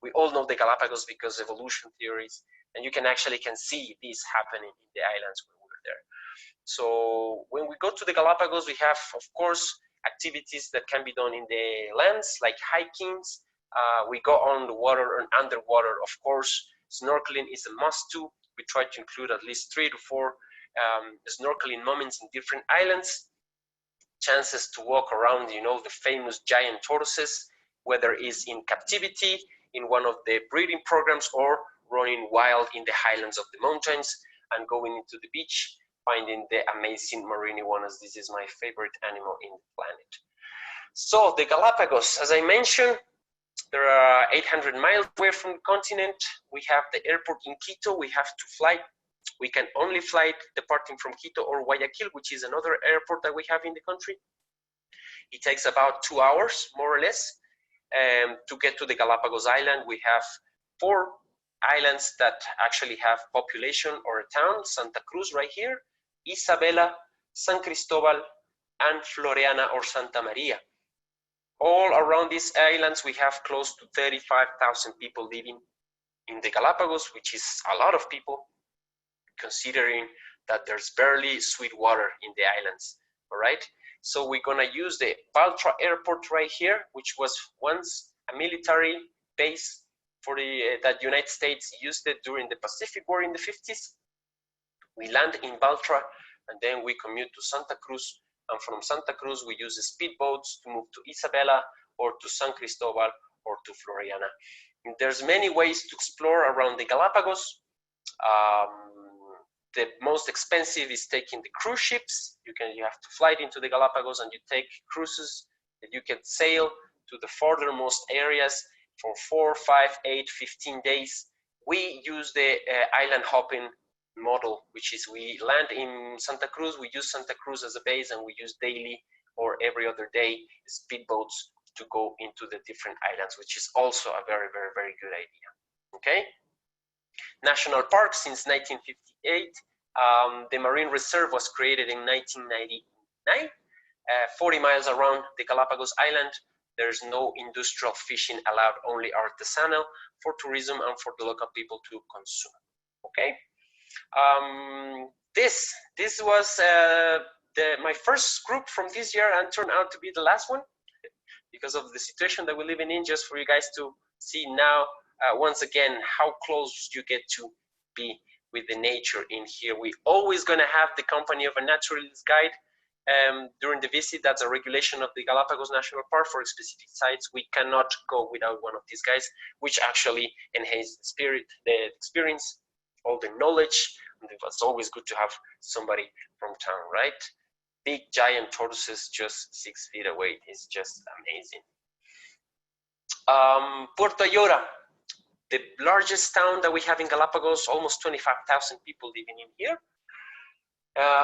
We all know the Galapagos because evolution theories, and you can see this happening in the islands when we're there. So when we go to the Galapagos, we have, of course, activities that can be done in the lands, like hikings. We go on the water and underwater, of course. Snorkeling is a must too. We try to include at least 3 to 4 snorkeling moments in different islands. Chances to walk around, you know, the famous giant tortoises, whether it's in captivity, in one of the breeding programs, or running wild in the highlands of the mountains and going into the beach, finding the amazing marine iguanas. This is my favorite animal in the planet. So the Galapagos, as I mentioned, there are 800 miles away from the continent. We have the airport in Quito. We have to fly. We can only fly departing from Quito or Guayaquil, which is another airport that we have in the country. It takes about 2 hours, more or less, to get to the Galapagos Island. We have 4 islands that actually have population or a town: Santa Cruz right here, Isabela, San Cristobal, and Floreana or Santa Maria. All around these islands, we have close to 35,000 people living in the Galapagos, which is a lot of people, considering that there's barely sweet water in the islands, all right? So we're gonna use the Baltra airport right here, which was once a military base for that United States used it during the Pacific War in the 50s. We land in Baltra, and then we commute to Santa Cruz, and from Santa Cruz, we use the speedboats to move to Isabela or to San Cristobal or to Floreana. And there's many ways to explore around the Galapagos. The most expensive is taking the cruise ships. You have to fly into the Galapagos, and you take cruises that you can sail to the furthermost areas for 4, 5, 8, 15 days. We use the island hopping model, which is we land in Santa Cruz, we use Santa Cruz as a base, and we use daily or every other day speedboats to go into the different islands, which is also a very, very, very good idea. Okay? National Park since 1958. The marine reserve was created in 1999, 40 miles around the Galapagos Island. There's no industrial fishing allowed, only artisanal for tourism and for the local people to consume. Okay. This was my first group from this year and turned out to be the last one because of the situation that we're living in, just for you guys to see now once again how close you get to be with the nature in here. We always gonna have the company of a naturalist guide during the visit. That's a regulation of the Galapagos National Park. For specific sites, we cannot go without one of these guys, which actually enhance the spirit, the experience, all the knowledge. And it's always good to have somebody from town, right? Big giant tortoises just 6 feet away. It's just amazing. Puerto Ayora, the largest town that we have in Galapagos, almost 25,000 people living in here.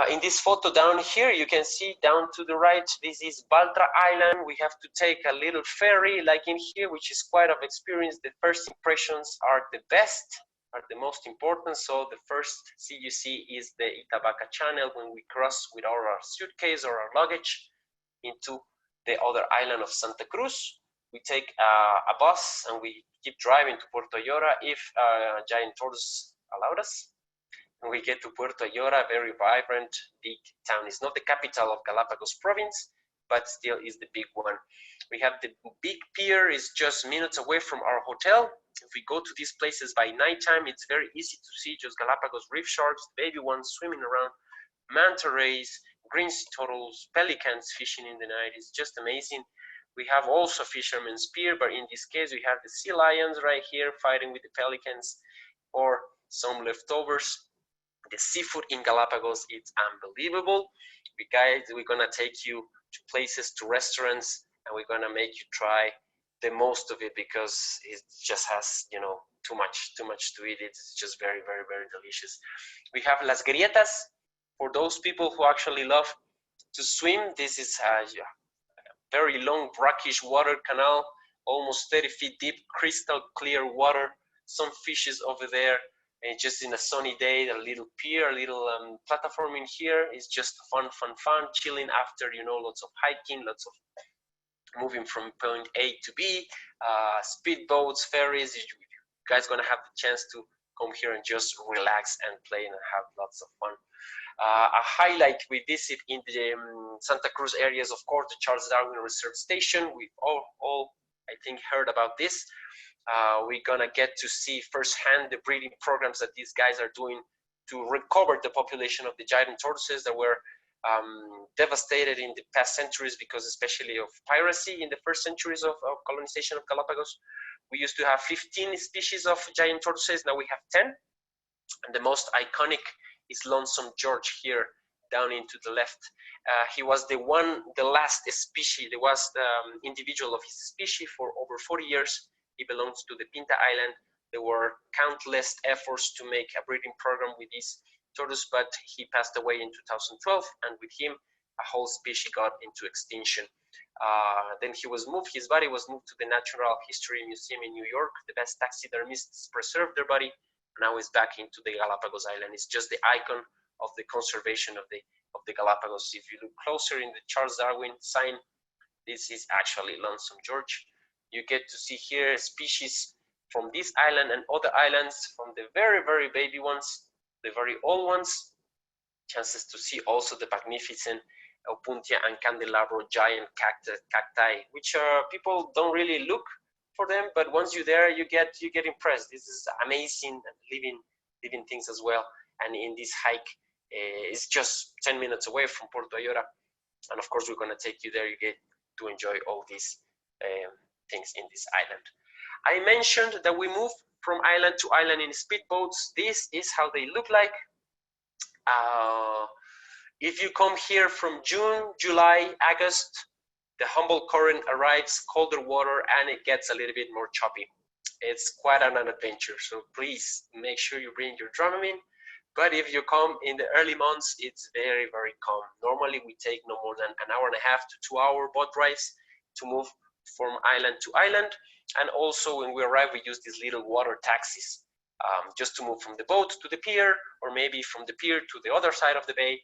In this photo down here, you can see down to the right, this is Baltra Island. We have to take a little ferry like in here, which is quite of experience. The first impressions are the best, are the most important. So the first see you see is the Itabaca Channel when we cross with our suitcase or our luggage into the other island of Santa Cruz. We take a bus and we keep driving to Puerto Ayora if giant tortoise allowed us. When we get to Puerto Ayora, very vibrant, big town. It's not the capital of Galapagos province, but still is the big one. We have the big pier, is just minutes away from our hotel. If we go to these places by nighttime, it's very easy to see just Galapagos reef sharks, baby ones swimming around, manta rays, green sea turtles, pelicans fishing in the night. It's just amazing. We have also fisherman's pier, but in this case, we have the sea lions right here fighting with the pelicans, or some leftovers. The seafood in Galapagos, it's unbelievable. We're gonna take you to places, to restaurants, and we're gonna make you try the most of it because it just has, you know, too much to eat. It's just very, very, very delicious. We have Las Grietas for those people who actually love to swim. This is a very long brackish water canal, almost 30 feet deep, crystal clear water. Some fishes over there. And just in a sunny day, a little pier, a little platform in here is just fun, chilling after, you know, lots of hiking, lots of moving from point A to B, speedboats, ferries. You guys gonna have the chance to come here and just relax and play and have lots of fun. A highlight we visit in the Santa Cruz areas, of course, the Charles Darwin Research Station. We've all I think, heard about this. We're gonna get to see firsthand the breeding programs that these guys are doing to recover the population of the giant tortoises that were devastated in the past centuries because especially of piracy in the first centuries of colonization of Galapagos. We used to have 15 species of giant tortoises, now we have 10. And the most iconic is Lonesome George here, down into the left. He was the last species, there was the individual of his species for over 40 years. He belongs to the Pinta Island. There were countless efforts to make a breeding program with this tortoise, but he passed away in 2012, and with him, a whole species got into extinction. Then his body was moved to the Natural History Museum in New York. The best taxidermists preserved their body. Now it's back into the Galapagos Island. It's just the icon of the conservation of the Galapagos. If you look closer in the Charles Darwin sign, this is actually Lonesome George. You get to see here species from this island and other islands, from the very, very baby ones, the very old ones. Chances to see also the magnificent Opuntia and Candelabro giant cacti, which people don't really look for them, but once you're there, you get impressed. This is amazing living things as well. And in this hike, it's just 10 minutes away from Puerto Ayora, and of course we're gonna take you there. You get to enjoy all these things in this island. I mentioned that we move from island to island in speedboats. This is how they look like. If you come here from June, July, August, the Humboldt Current arrives, colder water, and it gets a little bit more choppy. It's quite an adventure, so please make sure you bring your Dramamine. But if you come in the early months, it's very, very calm. Normally, we take no more than an hour and a half to 2 hour boat rides to move from island to island. And also, when we arrive, we use these little water taxis. just to move from the boat to the pier, or maybe from the pier to the other side of the bay.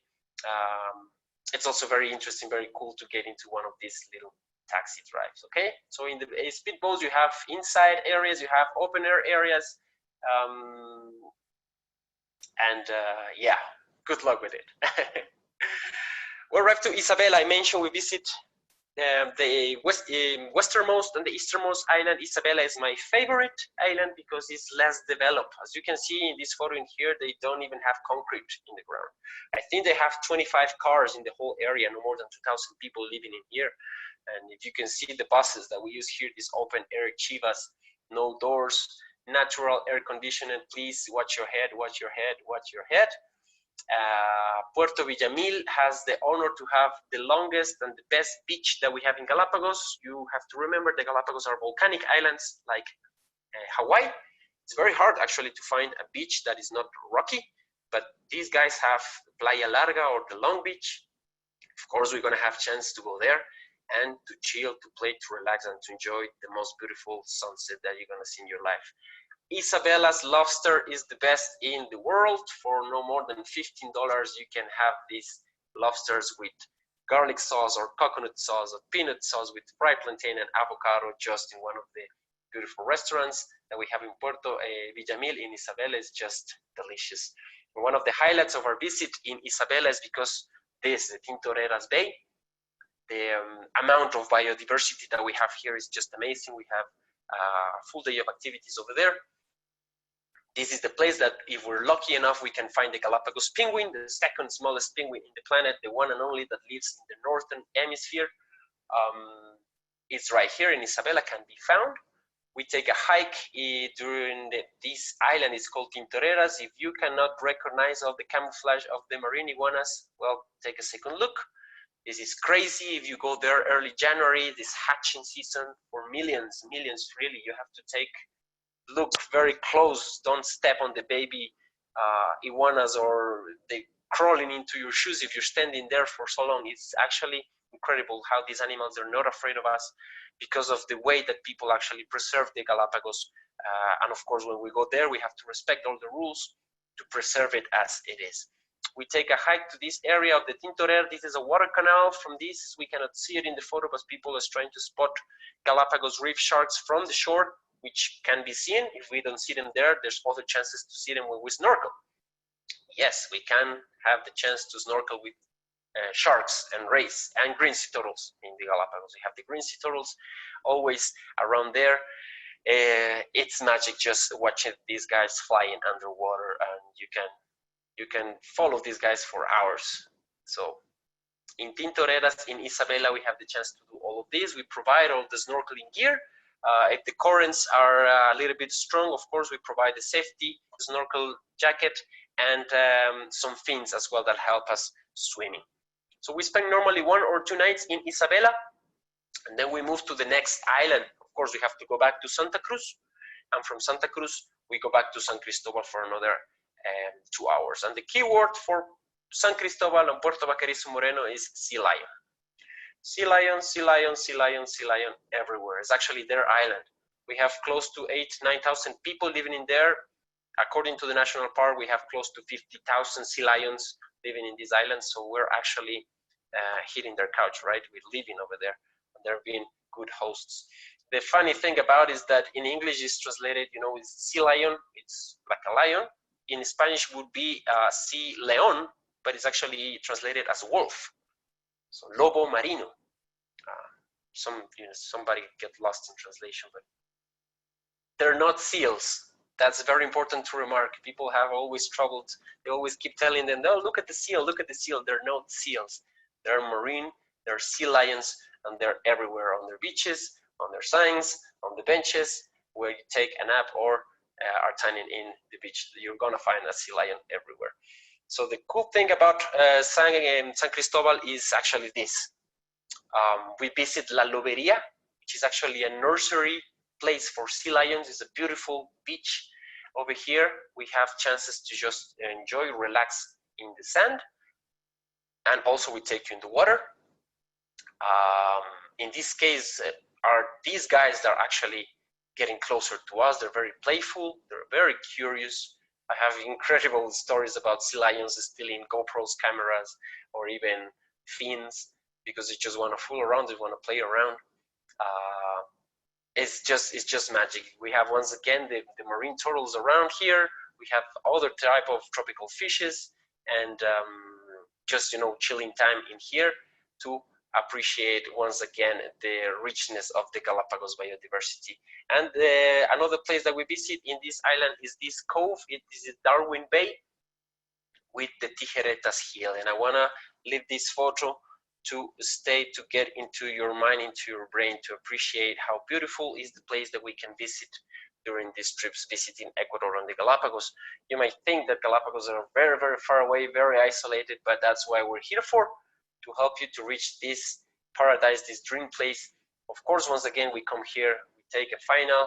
It's also very interesting, very cool to get into one of these little taxi drives. Okay, so in the speedboats you have inside areas, you have open air areas, yeah, good luck with it. We arrived to Isabela. I mentioned we visit the westernmost and the easternmost island. Isabela is my favorite island because it's less developed. As you can see in this photo in here, they don't even have concrete in the ground. I think they have 25 cars in the whole area, no more than 2,000 people living in here. And if you can see the buses that we use here, these open air chivas, no doors, natural air conditioning. Please watch your head, watch your head, watch your head. Puerto Villamil has the honor to have the longest and the best beach that we have in Galapagos. You have to remember the Galapagos are volcanic islands like Hawaii. It's very hard actually to find a beach that is not rocky, but these guys have Playa Larga or the Long Beach. Of course, we're going to have a chance to go there and to chill, to play, to relax, and to enjoy the most beautiful sunset that you're going to see in your life. Isabela's lobster is the best in the world. For no more than $15, you can have these lobsters with garlic sauce or coconut sauce or peanut sauce with fried plantain and avocado, just in one of the beautiful restaurants that we have in Puerto Villamil in Isabela. Is just delicious. And one of the highlights of our visit in Isabela is because this, the Tintoreras Bay. The amount of biodiversity that we have here is just amazing. We have a full day of activities over there. This is the place that, if we're lucky enough, we can find the Galapagos penguin, the second smallest penguin in the planet, the one and only that lives in the northern hemisphere. It's right here in Isabela, can be found. We take a hike during this island. It's called Tintoreras. If you cannot recognize all the camouflage of the marine iguanas, well, take a second look. This is crazy. If you go there early January, this hatching season for millions, really, you have to look very close. Don't step on the baby iguanas or they crawling into your shoes if you're standing there for so long. It's actually incredible how these animals are not afraid of us because of the way that people actually preserve the Galapagos. And of course, when we go there, we have to respect all the rules to preserve it as it is. We take a hike to this area of the Tintorer. This is a water canal. From this, we cannot see it in the photo, but people are trying to spot Galapagos reef sharks from the shore, which can be seen. If we don't see them there, there's other chances to see them when we snorkel. Yes, we can have the chance to snorkel with sharks and rays and green sea turtles in the Galapagos. We have the green sea turtles always around there. It's magic just watching these guys flying underwater, and you can follow these guys for hours. So in Tintoreras, in Isabela, we have the chance to do all of this. We provide all the snorkeling gear. If the currents are a little bit strong, of course, we provide the safety snorkel jacket and some fins as well that help us swimming. So we spend normally 1 or 2 nights in Isabela, and then we move to the next island. Of course, we have to go back to Santa Cruz, and from Santa Cruz, we go back to San Cristobal for another 2 hours. And the key word for San Cristobal and Puerto Baquerizo Moreno is sea lion. Sea lion, sea lion, sea lion, sea lion everywhere. It's actually their island. We have close to 8,000-9,000 people living in there. According to the national park, we have close to 50,000 sea lions living in these islands. So we're actually hitting their couch, right? We're living over there, and they're being good hosts. The funny thing about it is that in English it's translated, it's sea lion. It's like a lion. In Spanish would be sea león, but it's actually translated as wolf. So lobo marino. Somebody get lost in translation, but they're not seals. That's very important to remark. People have always troubled. They always keep telling them, "No, look at the seal, look at the seal." They're not seals. They're marine. They're sea lions, and they're everywhere on their beaches, on their signs, on the benches where you take a nap or are tanning in the beach. You're gonna find a sea lion everywhere. So the cool thing about San Cristobal is actually this. We visit La Loberia, which is actually a nursery place for sea lions. It's a beautiful beach. Over here, we have chances to just enjoy, relax in the sand. And also we take you in the water. In this case, are these guys that are actually getting closer to us. They're very playful. They're very curious. I have incredible stories about sea lions stealing GoPros cameras or even fins because they just want to fool around. They want to play around. It's just magic. We have once again the marine turtles around here. We have other type of tropical fishes, and just chilling time in here to appreciate once again the richness of the Galapagos biodiversity. And another place that we visit in this island is this cove. It is Darwin Bay with the Tijeretas Hill, and I want to leave this photo to stay, to get into your mind, into your brain, to appreciate how beautiful is the place that we can visit during these trips visiting Ecuador and the Galapagos. You might think that Galapagos are very, very far away, very isolated, but that's why we're here for, to help you to reach this paradise, this dream place. Of course, once again, we come here, we take a final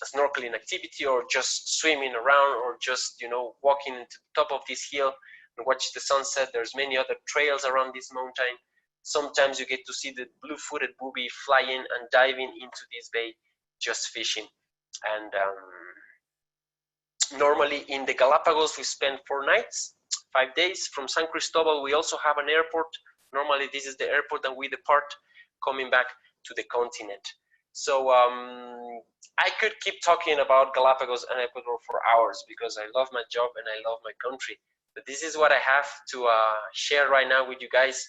snorkeling activity, or just swimming around, or just walking to the top of this hill and watch the sunset. There's many other trails around this mountain. Sometimes you get to see the blue-footed booby flying and diving into this bay, just fishing. And normally in the Galapagos we spend 4 nights, 5 days. From San Cristobal we also have an airport. Normally this is the airport and we depart coming back to the continent. So I could keep talking about Galapagos and Ecuador for hours because I love my job and I love my country. But this is what I have to share right now with you guys.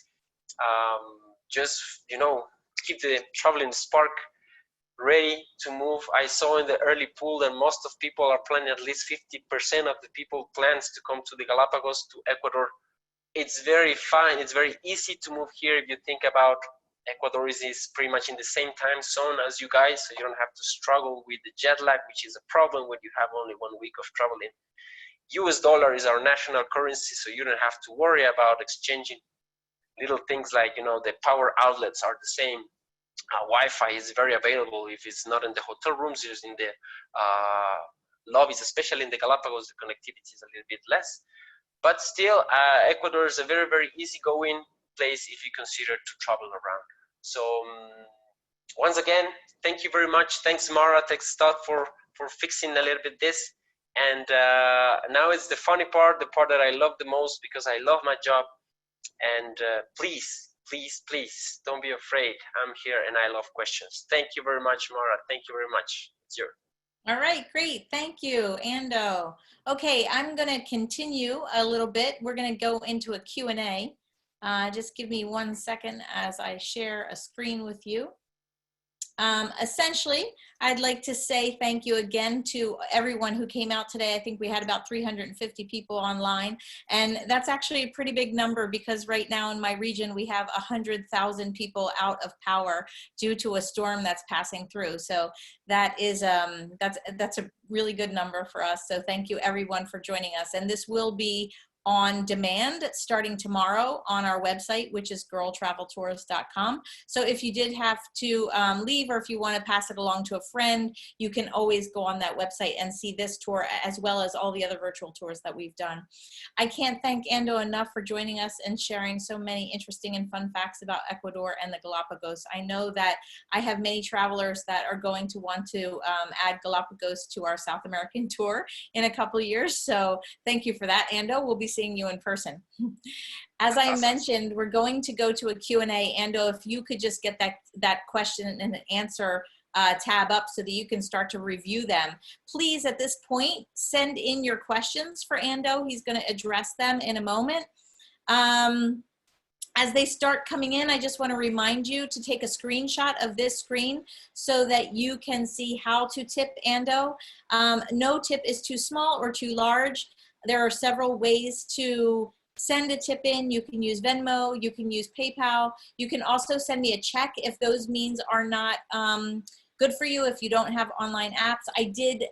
Just keep the traveling spark ready to move. I saw in the early poll that most of people are planning, at least 50% of the people plans to come to the Galapagos, to Ecuador. It's very fine, it's very easy to move here. If you think about Ecuador is pretty much in the same time zone as you guys, so you don't have to struggle with the jet lag, which is a problem when you have only 1 week of traveling. US dollar is our national currency, so you don't have to worry about exchanging. Little things like, the power outlets are the same. Wi-Fi is very available. If it's not in the hotel rooms, it's in the lobbies, especially in the Galapagos, the connectivity is a little bit less. But still, Ecuador is a very, very easygoing place if you consider to travel around. So once again, thank you very much. Thanks, Mara. Thanks, Todd, for fixing a little bit this. And now it's the funny part, the part that I love the most, because I love my job. And please, please, please, don't be afraid. I'm here and I love questions. Thank you very much, Mara. Thank you very much. It's your. All right, great. Thank you, Ando. Okay, I'm going to continue a little bit. We're going to go into a Q&A. Just give me 1 second as I share a screen with you. Essentially, I'd like to say thank you again to everyone who came out today. I think we had about 350 people online, and that's actually a pretty big number because right now in my region we have 100,000 people out of power due to a storm that's passing through. So that is that's a really good number for us. So thank you everyone for joining us, and this will be on demand starting tomorrow on our website, which is girltraveltours.com. So if you did have to leave, or if you want to pass it along to a friend, you can always go on that website and see this tour as well as all the other virtual tours that we've done. I can't thank Ando enough for joining us and sharing so many interesting and fun facts about Ecuador and the Galapagos. I know that I have many travelers that are going to want to add Galapagos to our South American tour in a couple of years. So thank you for that, Ando. We'll be seeing you in person. As I mentioned, we're going to go to a Q&A. Ando, if you could just get that question and answer tab up so that you can start to review them. Please, at this point, send in your questions for Ando. He's going to address them in a moment. As they start coming in, I just want to remind you to take a screenshot of this screen so that you can see how to tip Ando. No tip is too small or too large. There are several ways to send a tip in. You can use Venmo, you can use PayPal. You can also send me a check if those means are not good for you, if you don't have online apps. I did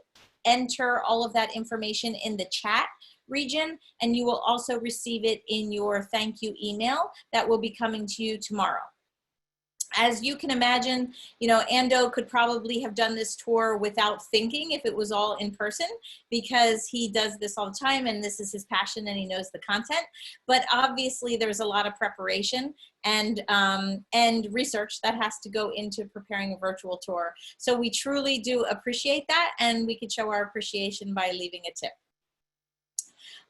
enter all of that information in the chat region, and you will also receive it in your thank you email that will be coming to you tomorrow. as you can imagine, you know, Ando could probably have done this tour without thinking if it was all in person, because he does this all the time and this is his passion and he knows the content. But obviously there's a lot of preparation and research that has to go into preparing a virtual tour. So we truly do appreciate that, and we could show our appreciation by leaving a tip.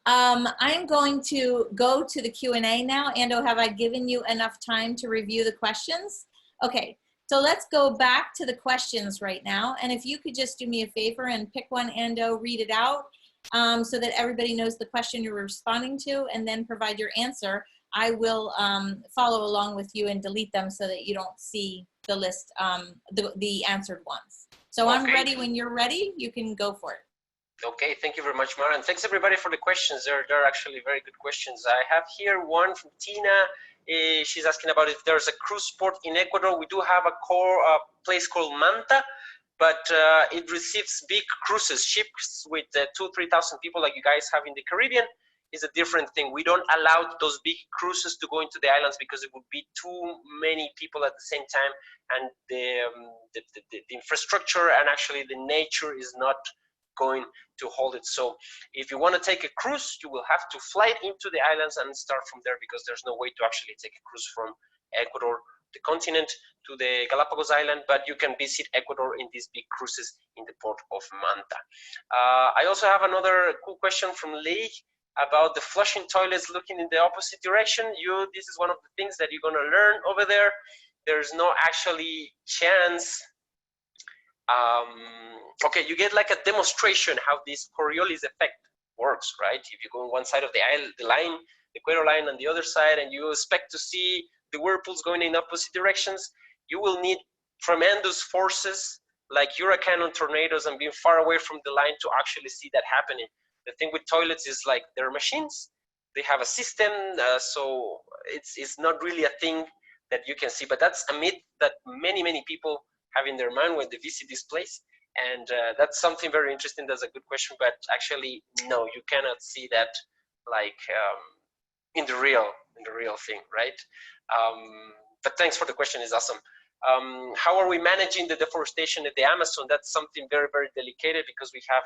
I'm going to go to the Q&A now. Ando, have I given you enough time to review the questions? Okay, so let's go back to the questions right now. And if you could just do me a favor and pick one, Ando, read it out so that everybody knows the question you're responding to, and then provide your answer. I will follow along with you and delete them so that you don't see the list, the answered ones. So I'm ready. When you're ready, you can go for it. Okay, thank you very much, Mara, and thanks everybody for the questions. They're actually very good questions. I have here one from Tena. She's asking about if there's a cruise port in Ecuador. We do have a place called Manta, but it receives big cruises, ships with 2,000-3,000 people like you guys have in the Caribbean. Is a different thing. We don't allow those big cruises to go into the islands because it would be too many people at the same time, and the infrastructure and actually the nature is not going to hold it. So if you want to take a cruise, you will have to fly into the islands and start from there, because there's no way to actually take a cruise from Ecuador, the continent, to the Galapagos Island, but you can visit Ecuador in these big cruises in the port of Manta. I also have another cool question from Lee about the flushing toilets looking in the opposite direction. This is one of the things that you're going to learn over there. There's no actually chance. Okay, you get like a demonstration how this Coriolis effect works, right? If you go on one side of the line, the Equator Line, on the other side, and you expect to see the whirlpools going in opposite directions, you will need tremendous forces like hurricane and tornadoes and being far away from the line to actually see that happening. The thing with toilets is like they're machines. They have a system, so it's not really a thing that you can see. But that's a myth that many people have in their mind when they visit this place, and that's something very interesting. That's a good question, but actually no, you cannot see that like in the real thing, right? But thanks for the question, it's awesome. How are we managing the deforestation in the Amazon? That's something very delicate, because we have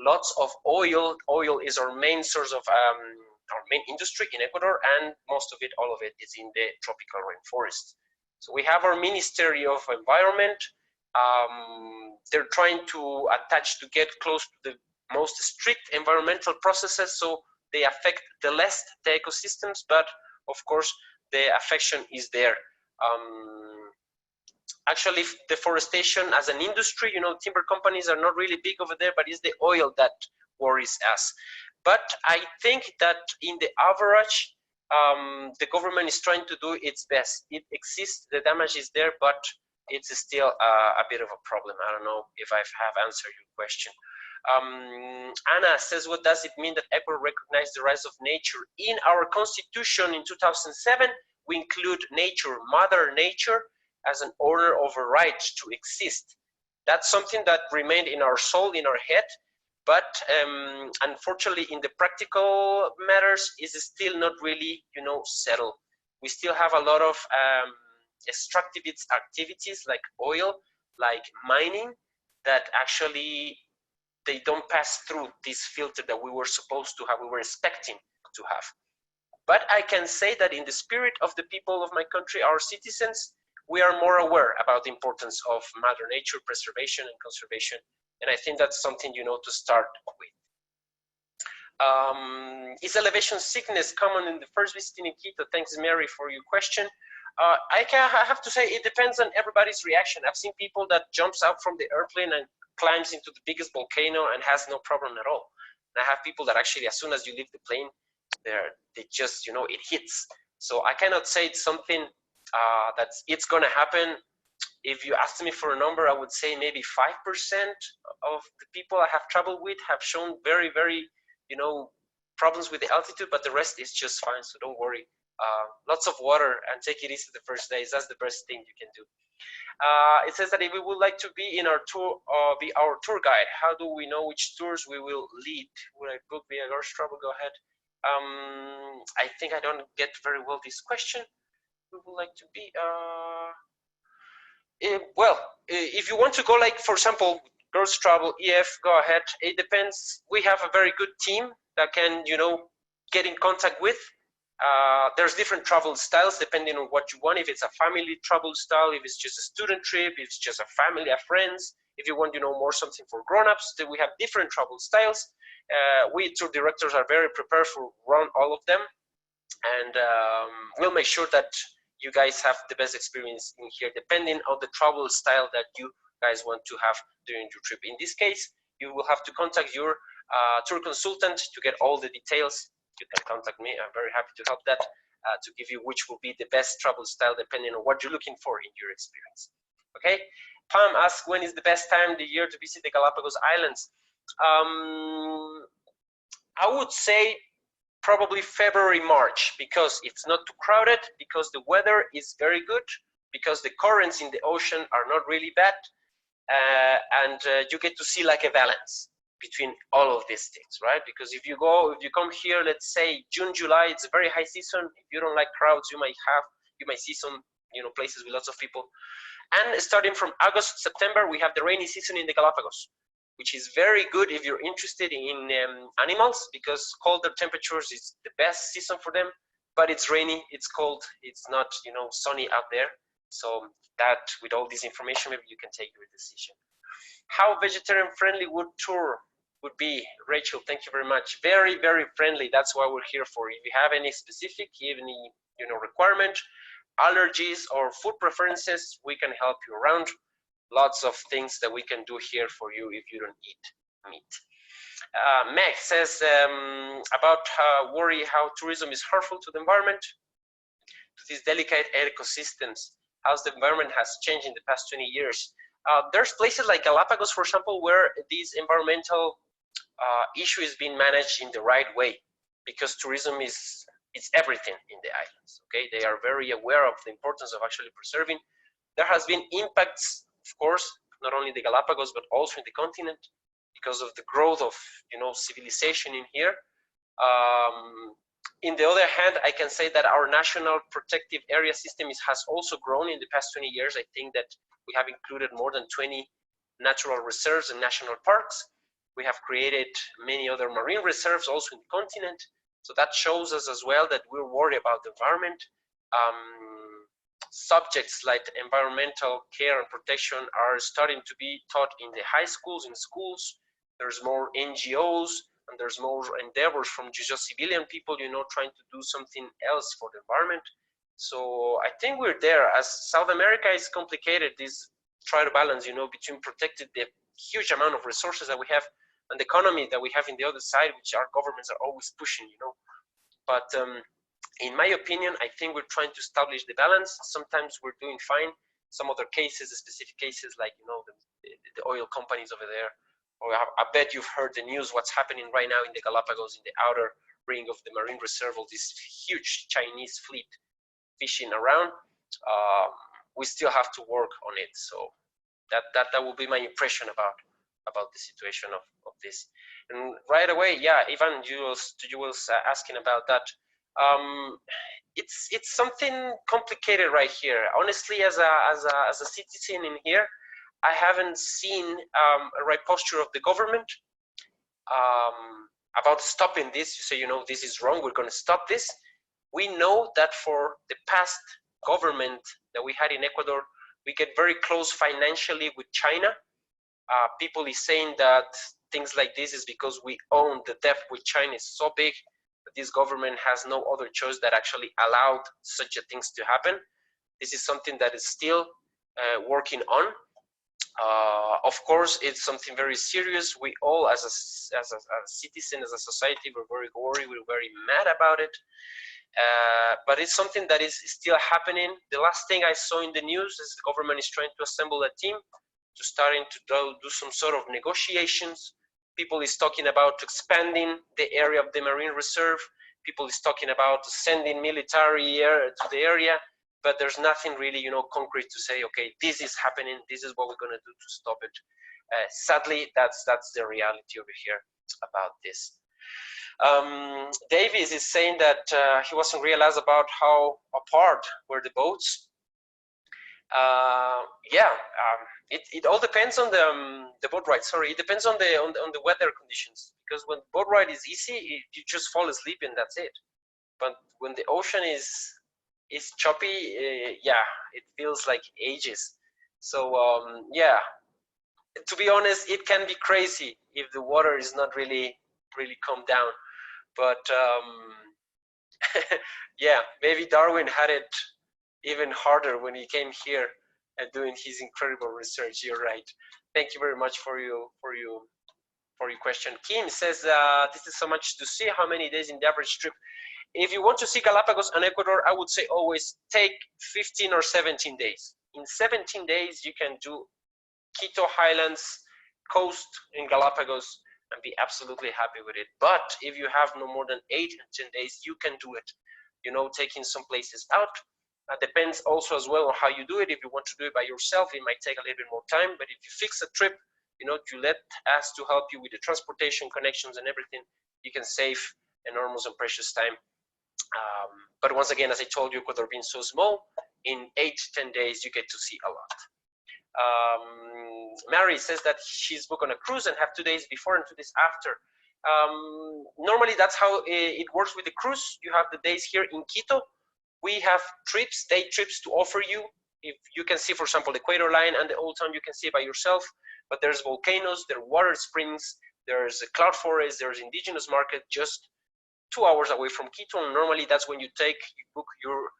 lots of oil. Oil is our main source of our main industry in Ecuador, and most of it, all of it, is in the tropical rainforest. So we have our Ministry of Environment. They're trying to get close to the most strict environmental processes, so they affect the less the ecosystems, but of course the affection is there. Actually, deforestation as an industry, you know, timber companies are not really big over there, but it's the oil that worries us. But I think that in the average, the government is trying to do its best. It exists, the damage is there, but it's still a bit of a problem. I don't know if I have answered your question. Anna says, what does it mean that Ecuador recognized the rights of nature? In our constitution in 2007, we include nature, Mother Nature, as an owner of a right to exist. That's something that remained in our soul, in our head, but unfortunately in the practical matters is still not really, you know, settled. We still have a lot of extractivist activities like oil, like mining, that actually they don't pass through this filter that we were supposed to have, we were expecting to have. But I can say that in the spirit of the people of my country, our citizens, we are more aware about the importance of Mother Nature preservation and conservation. And I think that's something, you know, to start with. Is elevation sickness common in the first visit in Quito? Thanks, Mary, for your question. I have to say it depends on everybody's reaction. I've seen people that jumps out from the airplane and climbs into the biggest volcano and has no problem at all. And I have people that actually, as soon as you leave the plane, they just, you know, it hits. So I cannot say it's something it's gonna happen. If you asked me for a number, I would say maybe 5% of the people I have traveled with have shown very, you know, problems with the altitude, but the rest is just fine, so don't worry. Lots of water and take it easy the first days. That's the best thing you can do. It says that if we would like to be in our tour, be our tour guide, how do we know which tours we will lead? Would I book via Gorge Travel? Go ahead. I think I don't get very well this question. We would like to be, Well, if you want to go, like, for example, girls travel, EF, go ahead. It depends. We have a very good team that can, you know, get in contact with. There's different travel styles depending on what you want. If it's a family travel style, if it's just a student trip, if it's just a family of friends, if you want, you know, more something for grown-ups, then we have different travel styles. We tour directors are very prepared for run all of them, and we'll make sure that you guys have the best experience in here, depending on the travel style that you guys want to have during your trip. In this case, you will have to contact your tour consultant to get all the details. You can contact me. I'm very happy to help that, to give you which will be the best travel style depending on what you're looking for in your experience. Okay. Pam asks, when is the best time of the year to visit the Galapagos Islands? I would say probably February, March, because it's not too crowded, because the weather is very good, because the currents in the ocean are not really bad, and you get to see like a balance between all of these things, right? Because if you come here, let's say June, July, it's a very high season. If you don't like crowds, you might see some, you know, places with lots of people. And starting from August, September, we have the rainy season in the Galapagos, which is very good if you're interested in animals, because colder temperatures is the best season for them. But it's rainy, it's cold, it's not, you know, sunny out there. So that, with all this information, maybe you can take your decision. How vegetarian friendly would tour would be? Rachel, thank you very much. Very, very friendly. That's what we're here for. If you have any specific, any, you know, requirement, allergies or food preferences, we can help you around. Lots of things that we can do here for you if you don't eat meat. Meg says about worry how tourism is harmful to the environment, to these delicate ecosystems. How the environment has changed in the past 20 years. There's places like Galapagos, for example, where this environmental issue is being managed in the right way, because tourism is everything in the islands. Okay, they are very aware of the importance of actually preserving. There has been impacts, of course, not only in the Galapagos but also in the continent, because of the growth of, you know, civilization in here. In the other hand, I can say that our national protective area system has also grown in the past 20 years. I think that we have included more than 20 natural reserves and national parks. We have created many other marine reserves also in the continent. So that shows us as well that we're worried about the environment. Subjects like environmental care and protection are starting to be taught in the high schools, in schools. There's more NGOs, and there's more endeavors from just civilian people, you know, trying to do something else for the environment. So I think we're there. As South America is complicated, this try to balance, you know, between protecting the huge amount of resources that we have and the economy that we have in the other side, which our governments are always pushing, you know. But in my opinion, I think we're trying to establish the balance. Sometimes we're doing fine. Some other cases, specific cases, like, you know, the oil companies over there. Or I bet you've heard the news, what's happening right now in the Galapagos, in the outer ring of the marine reserve, all this huge Chinese fleet fishing around. We still have to work on it. So that will be my impression about the situation of this. And right away, yeah, Ivan, you was asking about that. It's something complicated right here. Honestly, as a citizen in here, I haven't seen a right posture of the government about stopping this. You say, you know, this is wrong, we're going to stop this. We know that for the past government that we had in Ecuador, we get very close financially with China. People is saying that things like this is because we own the debt with China is so big that this government has no other choice that actually allowed such a things to happen. This is something that is still working on. Of course, it's something very serious. We all, as a citizen, as a society, we're very worried, we're very mad about it. But it's something that is still happening. The last thing I saw in the news is the government is trying to assemble a team to starting to do some sort of negotiations. People is talking about expanding the area of the marine reserve. People is talking about sending military to the area. But there's nothing really, you know, concrete to say, okay, this is happening, this is what we're going to do to stop it. Sadly, that's the reality over here about this. Davies is saying that he wasn't realized about how apart were the boats. Yeah, it all depends on the boat ride. Sorry, it depends on the weather conditions. Because when boat ride is easy, you just fall asleep and that's it. But when the ocean is choppy, yeah, it feels like ages. So yeah, to be honest, it can be crazy if the water is not really calmed down. But yeah, maybe Darwin had it even harder when he came here and doing his incredible research. You're right. Thank you very much for your question. Kim says, this is so much to see. How many days in the average trip? If you want to see Galapagos and Ecuador, I would say always take 15 or 17 days. In 17 days, you can do Quito Highlands, coast in Galapagos, and be absolutely happy with it. But if you have no more than 8 and 10 days, you can do it. You know, taking some places out. Depends also as well on how you do it. If you want to do it by yourself, it might take a little bit more time. But if you fix a trip, you know, you let us to help you with the transportation connections and everything, you can save enormous and precious time. But once again, as I told you, Ecuador being so small, in 8 to 10 days, you get to see a lot. Mary says that she's booked on a cruise and have 2 days before and 2 days after. Normally, that's how it works with the cruise. You have the days here in Quito. We have trips, day trips to offer you. If you can see, for example, the Equator Line and the Old Town, you can see it by yourself. But there's volcanoes, there are water springs, there's a cloud forest, there's indigenous market just 2 hours away from Quito. And normally, that's when you book your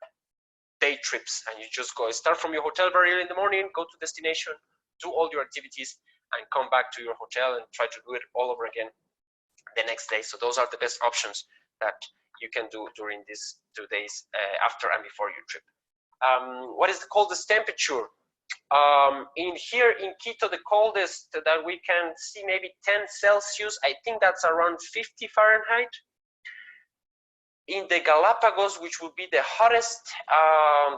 day trips and you just go start from your hotel very early in the morning, go to destination, do all your activities, and come back to your hotel and try to do it all over again the next day. So those are the best options that you can do during these 2 days after and before your trip. What is the coldest temperature? In here in Quito, the coldest that we can see, maybe 10 Celsius. I think that's around 50 Fahrenheit. In the Galapagos, which would be the hottest,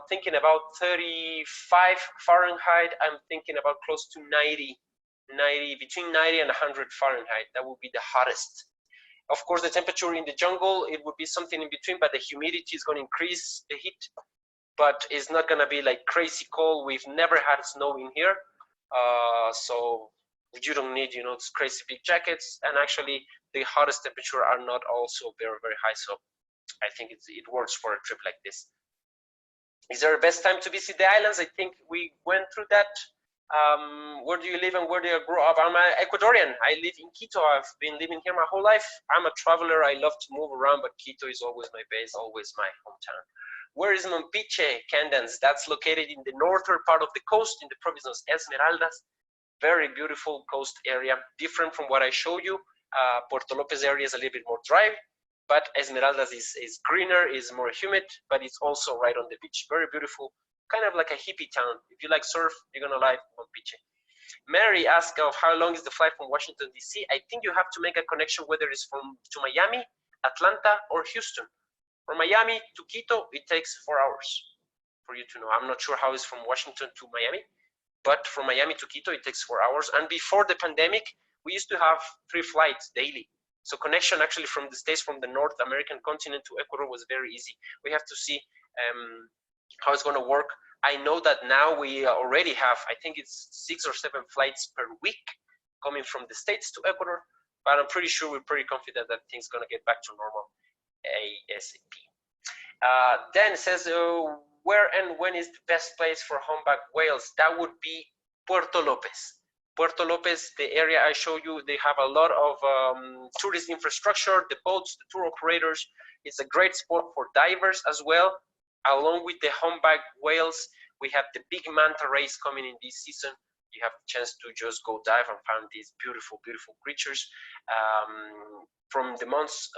thinking about 35 Fahrenheit. I'm thinking about close to 90, between 90 and 100 Fahrenheit. That would be the hottest. Of course, the temperature in the jungle, it would be something in between, but the humidity is going to increase the heat. But it's not going to be like crazy cold. We've never had snow in here. So you don't need, you know, crazy big jackets. And actually, the hottest temperature are not also very, very high. So I think it works for a trip like this. Is there a best time to visit the islands? I think we went through that. Where do you live and where do you grow up? I'm an Ecuadorian. I live in Quito. I've been living here my whole life. I'm a traveler. I love to move around, but Quito is always my base, always my hometown. Where is Mompiche, Candans? That's located in the northern part of the coast in the province of Esmeraldas. Very beautiful coast area, different from what I show you. Puerto Lopez area is a little bit more dry, but Esmeraldas is greener, is more humid, but it's also right on the beach. Very beautiful, kind of like a hippie town. If you like surf, you're gonna like Mompiche. Mary asked how long is the flight from Washington, D.C. I think you have to make a connection whether it's to Miami, Atlanta, or Houston. From Miami to Quito, it takes 4 hours for you to know. I'm not sure how it's from Washington to Miami, but from Miami to Quito, it takes 4 hours. And before the pandemic, we used to have 3 flights daily. So connection actually from the States, from the North American continent to Ecuador was very easy. We have to see how it's going to work. I know that now we already have, I think it's 6 or 7 flights per week coming from the States to Ecuador, but I'm pretty sure we're pretty confident that things going to get back to normal ASAP. Dan says, where and when is the best place for humpback whales? That would be Puerto Lopez. Puerto Lopez, the area I show you, they have a lot of tourist infrastructure, the boats, the tour operators. It's a great spot for divers as well. Along with the humpback whales, we have the big manta rays coming in this season. You have the chance to just go dive and find these beautiful, beautiful creatures. From the months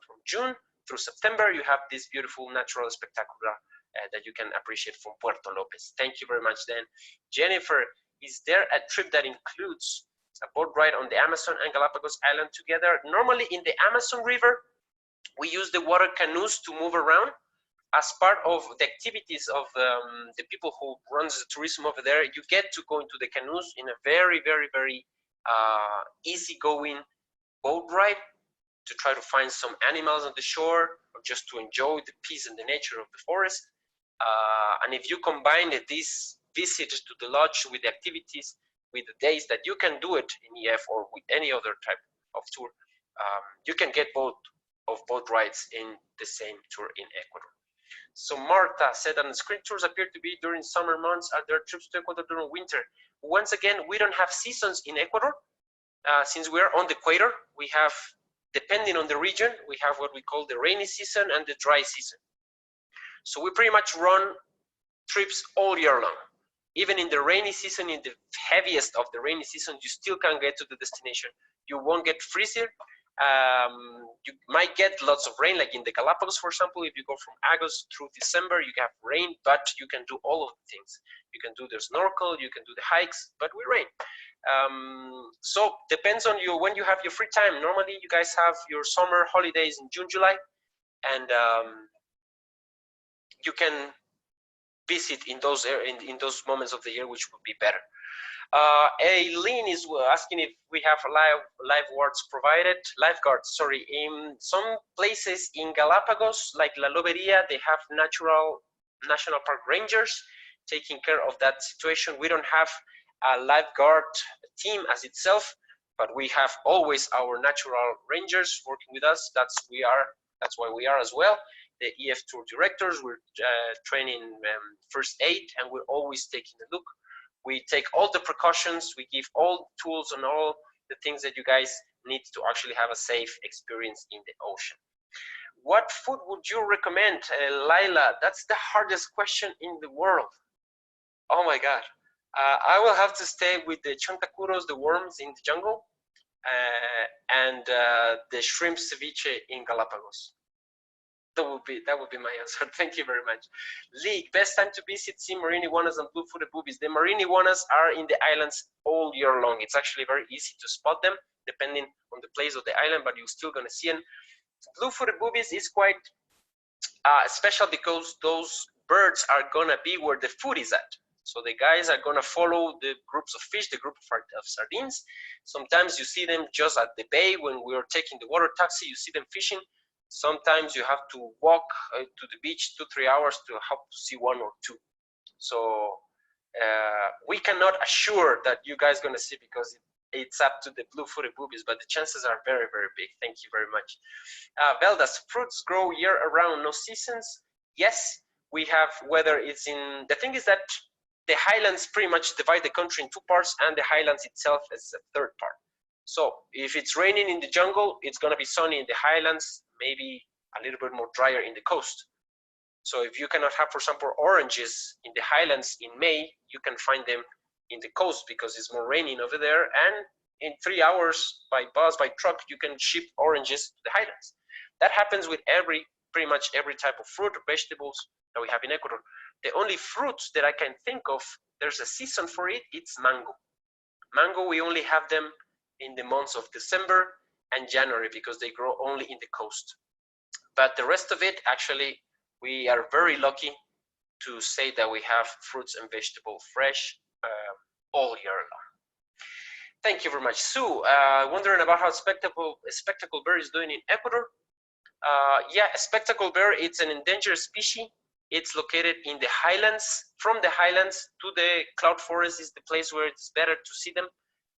from June through September, you have this beautiful natural spectacular that you can appreciate from Puerto Lopez. Thank you very much, Dan. Jennifer, is there a trip that includes a boat ride on the Amazon and Galapagos Island together? Normally in the Amazon River, we use the water canoes to move around. As part of the activities of the people who runs the tourism over there, you get to go into the canoes in a very, very, very easygoing boat ride to try to find some animals on the shore or just to enjoy the peace and the nature of the forest. And if you combine this visit to the lodge with the activities, with the days that you can do it in EF or with any other type of tour, you can get both rides in the same tour in Ecuador. So Marta said that the screen tours appear to be during summer months. Are there trips to Ecuador during winter? Once again, we don't have seasons in Ecuador. Since we're on the equator, we have, depending on the region, we have what we call the rainy season and the dry season. So we pretty much run trips all year long. Even in the rainy season, in the heaviest of the rainy season, you still can get to the destination. You won't get freezing. You might get lots of rain, like in the Galapagos, for example. If you go from August through December, you have rain, but you can do all of the things. You can do the snorkel, you can do the hikes, but with rain. So depends on you when you have your free time. Normally, you guys have your summer holidays in June, July, and you can visit in those moments of the year, which would be better. Aileen is asking if we have lifeguards provided. Lifeguards, sorry. In some places in Galapagos, like La Loberia, they have national park rangers taking care of that situation. We don't have a lifeguard team as itself, but we have always our natural rangers working with us. That's why we are as well. The EF tour directors, we're training first aid, and we're always taking a look. We take all the precautions, we give all tools and all the things that you guys need to actually have a safe experience in the ocean. What food would you recommend, Laila? That's the hardest question in the world. Oh my God. I will have to stay with the chantacuros, the worms in the jungle, and the shrimp ceviche in Galapagos. That would be my answer. Thank you very much. League, best time to visit, see marine iguanas and blue-footed boobies. The marine iguanas are in the islands all year long. It's actually very easy to spot them depending on the place of the island, but you're still going to see them. Blue-footed boobies is quite special because those birds are going to be where the food is at. So the guys are going to follow the groups of fish, the group of sardines. Sometimes you see them just at the bay when we are taking the water taxi, you see them fishing. Sometimes you have to walk to the beach 2-3 hours to help to see one or two. So we cannot assure that you guys are going to see because it's up to the blue-footed boobies, but the chances are very, very big. Thank you very much. Veldas, fruits grow year-round, no seasons? Yes, we have, whether it's in, the thing is that the highlands pretty much divide the country in two parts, and the highlands itself is a third part. So if it's raining in the jungle, it's going to be sunny in the highlands, maybe a little bit more drier in the coast. So if you cannot have, for example, oranges in the highlands in May, you can find them in the coast because it's more raining over there. And in 3 hours by bus, by truck, you can ship oranges to the highlands. That happens with pretty much every type of fruit or vegetables that we have in Ecuador. The only fruits that I can think of, there's a season for it, it's mango. Mango, we only have them in the months of December and January because they grow only in the coast. But the rest of it, actually, we are very lucky to say that we have fruits and vegetables fresh all year long. Thank you very much. Sue, wondering about how spectacle bear is doing in Ecuador. Yeah, spectacle bear, it's an endangered species. It's located in the highlands. From the highlands to the cloud forest is the place where it's better to see them.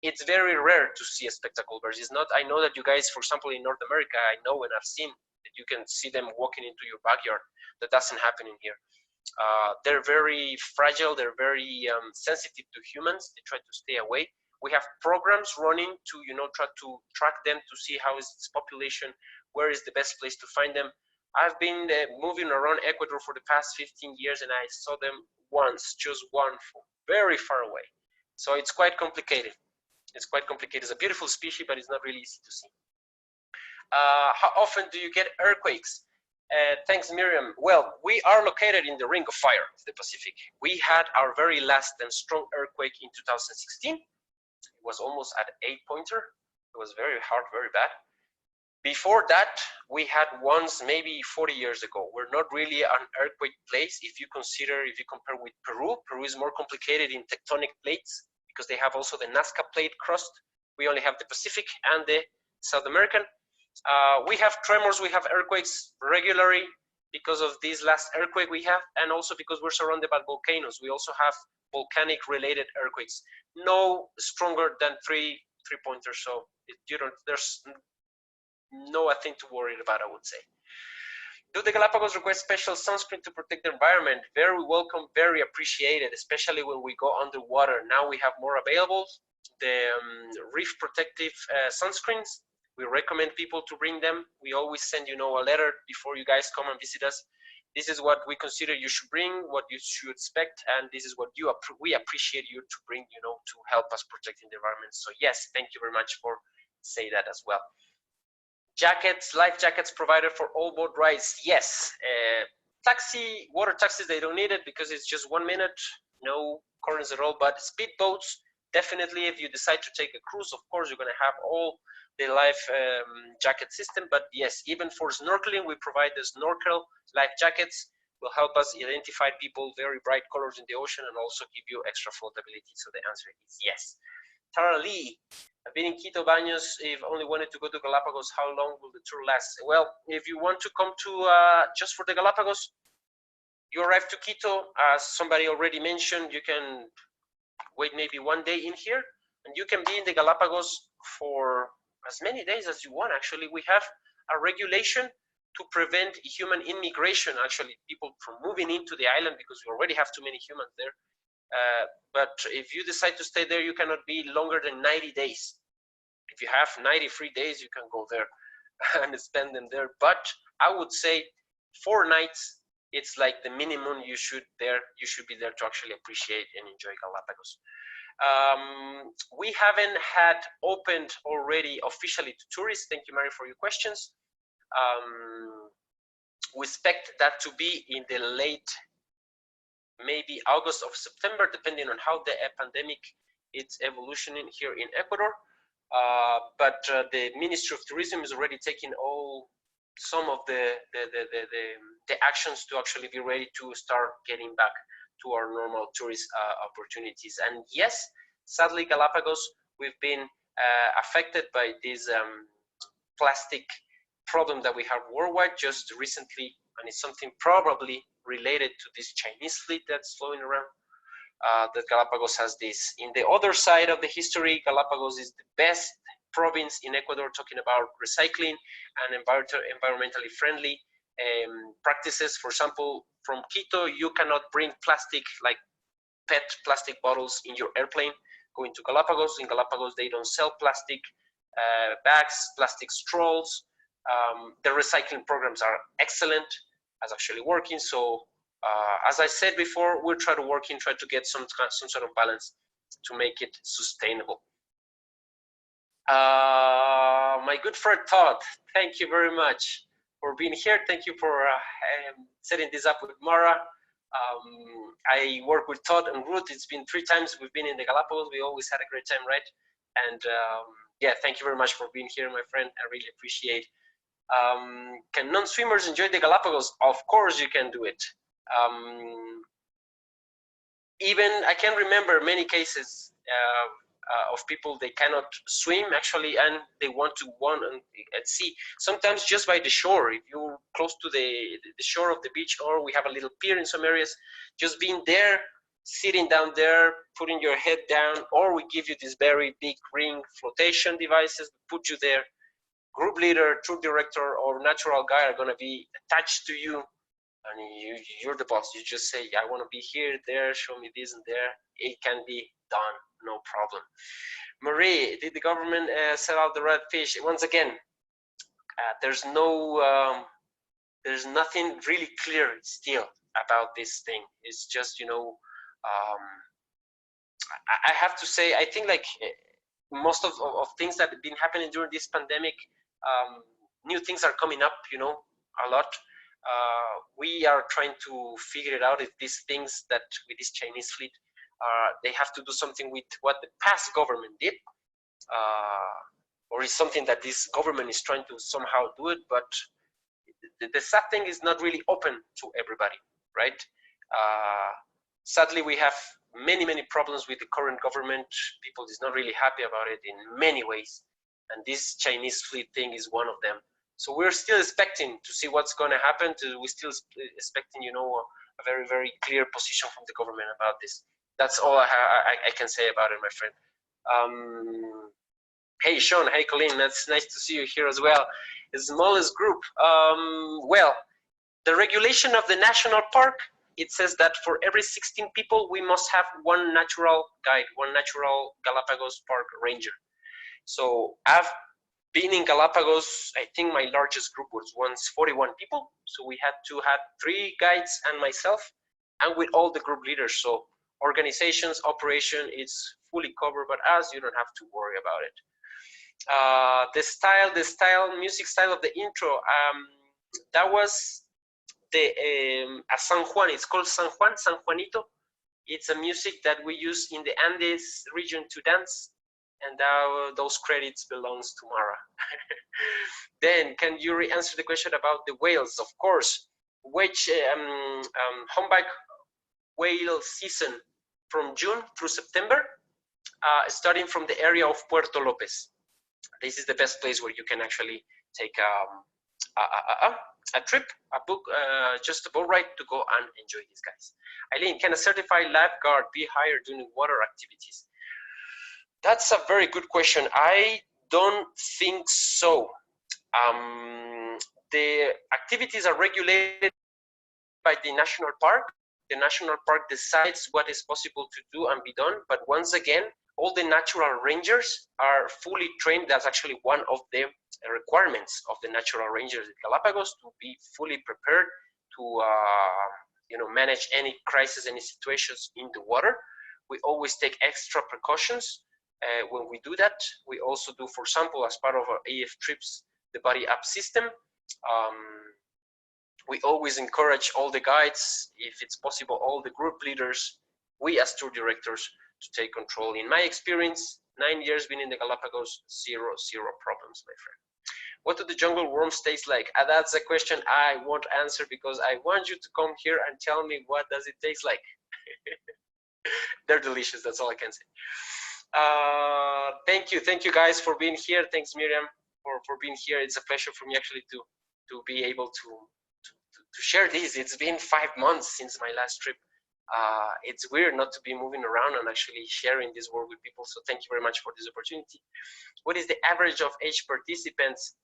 It's very rare to see a spectacle bear. It's not, I know that you guys, for example, in North America, I know and I've seen that you can see them walking into your backyard. That doesn't happen in here. They're very fragile. They're very sensitive to humans. They try to stay away. We have programs running to, try to track them to see how is its population, where is the best place to find them. I've been moving around Ecuador for the past 15 years and I saw them once, just one, from very far away. So it's quite complicated. It's quite complicated. It's a beautiful species, but it's not really easy to see. How often do you get earthquakes? Thanks, Miriam. Well, we are located in the Ring of Fire of the Pacific. We had our very last and strong earthquake in 2016. It was almost at 8-pointer. It was very hard, very bad. Before that, we had ones maybe 40 years ago. We're not really an earthquake place if you compare with Peru. Peru is more complicated in tectonic plates because they have also the Nazca plate crust. We only have the Pacific and the South American. We have tremors, we have earthquakes regularly because of this last earthquake we have, and also because we're surrounded by volcanoes. We also have volcanic related earthquakes, no stronger than three pointers. So there's no thing to worry about, I would say. Do the Galapagos request special sunscreen to protect the environment? Very welcome, very appreciated, especially when we go underwater. Now we have more available. The reef protective sunscreens, we recommend people to bring them. We always send a letter before you guys come and visit us. This is what we consider you should bring, what you should expect, and this is what we appreciate you to bring, to help us protecting the environment. So yes, thank you very much for saying that as well. Jackets, life jackets provided for all boat rides. Yes, water taxis, they don't need it because it's just 1 minute, no currents at all. But speedboats, definitely, if you decide to take a cruise, of course, you're going to have all the life jacket system. But yes, even for snorkeling, we provide the snorkel life jackets. Will help us identify people, very bright colors in the ocean, and also give you extra floatability. So the answer is yes. Tara Lee, I've been in Quito, Baños. If only wanted to go to Galapagos, how long will the tour last? Well, if you want to come to just for the Galapagos, you arrive to Quito. As somebody already mentioned, you can wait maybe 1 day in here, and you can be in the Galapagos for as many days as you want. Actually, we have a regulation to prevent human immigration, actually, people from moving into the island, because we already have too many humans there. But if you decide to stay there, you cannot be longer than 90 days. If you have 93 days, you can go there and spend them there. But I would say 4 nights, it's like the minimum you should be there to actually appreciate and enjoy Galapagos. We haven't had opened already officially to tourists. Thank you, Mary, for your questions. We expect that to be in the late maybe August or September, depending on how the pandemic is evolutioning here in Ecuador. But the Ministry of Tourism is already taking some of the actions to actually be ready to start getting back to our normal tourist opportunities. And yes, sadly, Galapagos, we've been affected by this plastic problem that we have worldwide just recently, and it's something probably related to this Chinese fleet that's flowing around. That Galapagos has this. In the other side of the history, Galapagos is the best province in Ecuador talking about recycling and environmentally friendly practices. For example, from Quito, you cannot bring plastic, like PET plastic bottles, in your airplane going to Galapagos. In Galapagos, they don't sell plastic bags, plastic straws. The recycling programs are excellent, as actually working. So as I said before, we'll try to get some sort of balance to make it sustainable. My good friend Todd, thank you very much for being here. Thank you for setting this up with Mara. I work with Todd and Ruth. It's been 3 times we've been in the Galapagos. We always had a great time, right? And yeah, thank you very much for being here, my friend. I really appreciate. Can non-swimmers enjoy the Galapagos? Of course you can do it. Even I can remember many cases of people, they cannot swim actually, and they want to at sea. Sometimes just by the shore, if you're close to the shore of the beach, or we have a little pier in some areas, just being there, sitting down there, putting your head down, or we give you this very big ring flotation devices, put you there. Group leader, tour director, or natural guide are going to be attached to you, and you're the boss. You just say, I want to be here, there, show me this and there. It can be done, no problem. Marie, did the government set out the red fish? Once again, there's nothing really clear still about this thing. It's just, I have to say, I think like most of things that have been happening during this pandemic, new things are coming up, a lot. We are trying to figure it out if these things that with this Chinese fleet, they have to do something with what the past government did, or is something that this government is trying to somehow do it. But the sad thing is not really open to everybody, right? Sadly, we have many problems with the current government. People is not really happy about it in many ways, and this Chinese fleet thing is one of them. So we're still expecting to see what's going to happen. We're still expecting, you know, a very, very clear position from the government about this. That's all I can say about it, my friend. Hey, Sean. Hey, Colleen. That's nice to see you here as well. The smallest group. Well, the regulation of the national park, it says that for every 16 people, we must have one natural guide, one natural Galapagos park ranger. So I've been in Galapagos, I think my largest group was once 41 people. So we had to have 3 guides and myself, and with all the group leaders. So organizations, operation, it's fully covered, but us, you don't have to worry about it. The music style of the intro, that was the a San Juan. It's called San Juan, San Juanito. It's a music that we use in the Andes region to dance, and those credits belongs to Mara. Then, can you answer the question about the whales? Of course. Which humpback whale season from June through September, starting from the area of Puerto Lopez. This is the best place where you can actually take a trip, a book, just a boat ride to go and enjoy these guys. Eileen, can a certified lifeguard be hired during water activities? That's a very good question. I don't think so. The activities are regulated by the national park. The national park decides what is possible to do and be done. But once again, all the natural rangers are fully trained. That's actually one of the requirements of the natural rangers at Galapagos, to be fully prepared to manage any crisis, any situations in the water. We always take extra precautions when we do that. We also do, for example, as part of our AF trips, the body up system. We always encourage all the guides, if it's possible, all the group leaders, we as tour directors, to take control. In my experience, 9 years being in the Galapagos, zero problems, my friend. What do the jungle worms taste like? That's a question I won't answer, because I want you to come here and tell me what does it taste like. They're delicious, that's all I can say. Thank you guys for being here. Thanks, Miriam, for being here. It's a pleasure for me actually to be able to share this. It's been 5 months since my last trip. It's weird not to be moving around and actually sharing this world with people. So thank you very much for this opportunity. What is the average of age participants?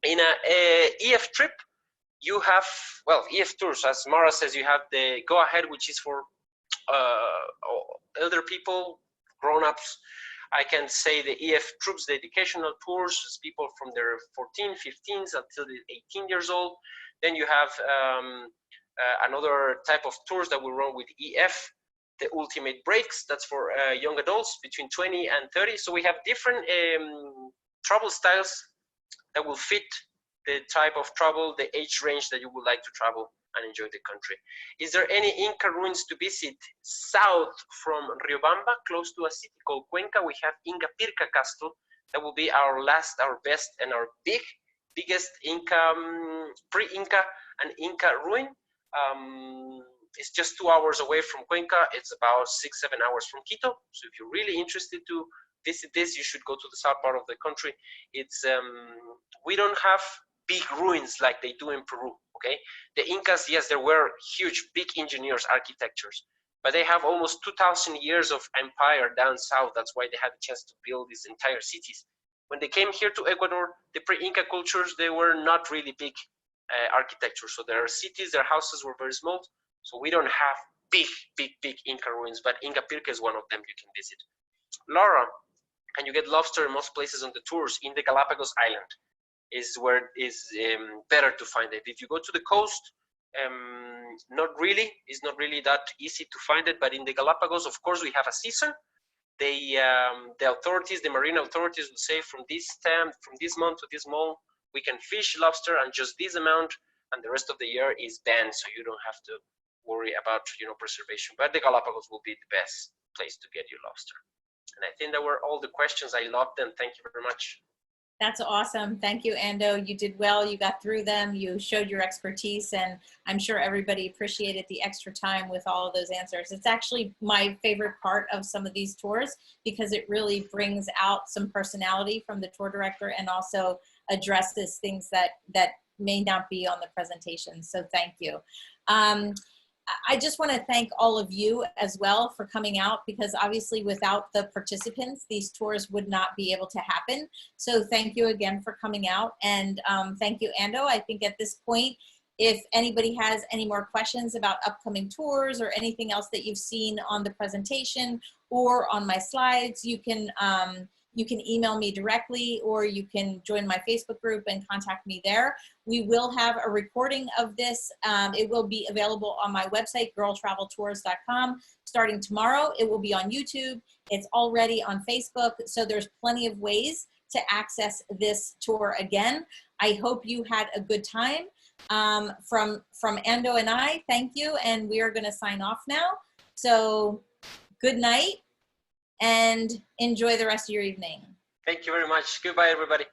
In a EF trip, you have, well, EF tours, as Mara says, you have the go ahead, which is for elder people, grown-ups. I can say the EF troops, the educational tours, is people from their 14, 15s until 18 years old. Then you have another type of tours that we run with EF, the ultimate breaks. That's for young adults between 20 and 30. So we have different travel styles that will fit the type of travel, the age range that you would like to travel and enjoy the country. Is there any Inca ruins to visit south from Riobamba, close to a city called Cuenca? We have Inca Pirca Castle. That will be our last, our best, and our biggest Inca, pre-Inca and Inca ruin. It's just 2 hours away from Cuenca. It's about 6-7 hours from Quito. So if you're really interested to visit this, you should go to the south part of the country. It's we don't have big ruins like they do in Peru. Okay, the Incas, yes, there were huge, big engineers, architectures, but they have almost 2,000 years of empire down south. That's why they had a chance to build these entire cities. When they came here to Ecuador, the pre-Inca cultures, they were not really big architecture. So their cities, their houses were very small. So we don't have big Inca ruins, but Inca Pirca is one of them you can visit. Laura, can you get lobster in most places on the tours? In the Galapagos Island is where it is better to find it. If you go to the coast, not really. It's not really that easy to find it. But in the Galapagos, of course, we have a season. The authorities, the marine authorities will say from this time, from this month to this month, we can fish lobster and just this amount, and the rest of the year is banned. So you don't have to worry about preservation. But the Galapagos will be the best place to get your lobster. And I think that were all the questions. I loved them. Thank you very much. That's awesome. Thank you, Ando. You did well. You got through them. You showed your expertise, and I'm sure everybody appreciated the extra time with all of those answers. It's actually my favorite part of some of these tours because it really brings out some personality from the tour director and also addresses things that may not be on the presentation. So thank you. I just want to thank all of you as well for coming out, because obviously without the participants, these tours would not be able to happen. So thank you again for coming out, and thank you, Ando. I think at this point, if anybody has any more questions about upcoming tours or anything else that you've seen on the presentation or on my slides, you can email me directly, or you can join my Facebook group and contact me there. We will have a recording of this. It will be available on my website, girltraveltours.com, starting tomorrow. It will be on YouTube. It's already on Facebook. So there's plenty of ways to access this tour again. I hope you had a good time. From Ando and I, thank you. And we are going to sign off now. So good night and enjoy the rest of your evening. Thank you very much. Goodbye, everybody.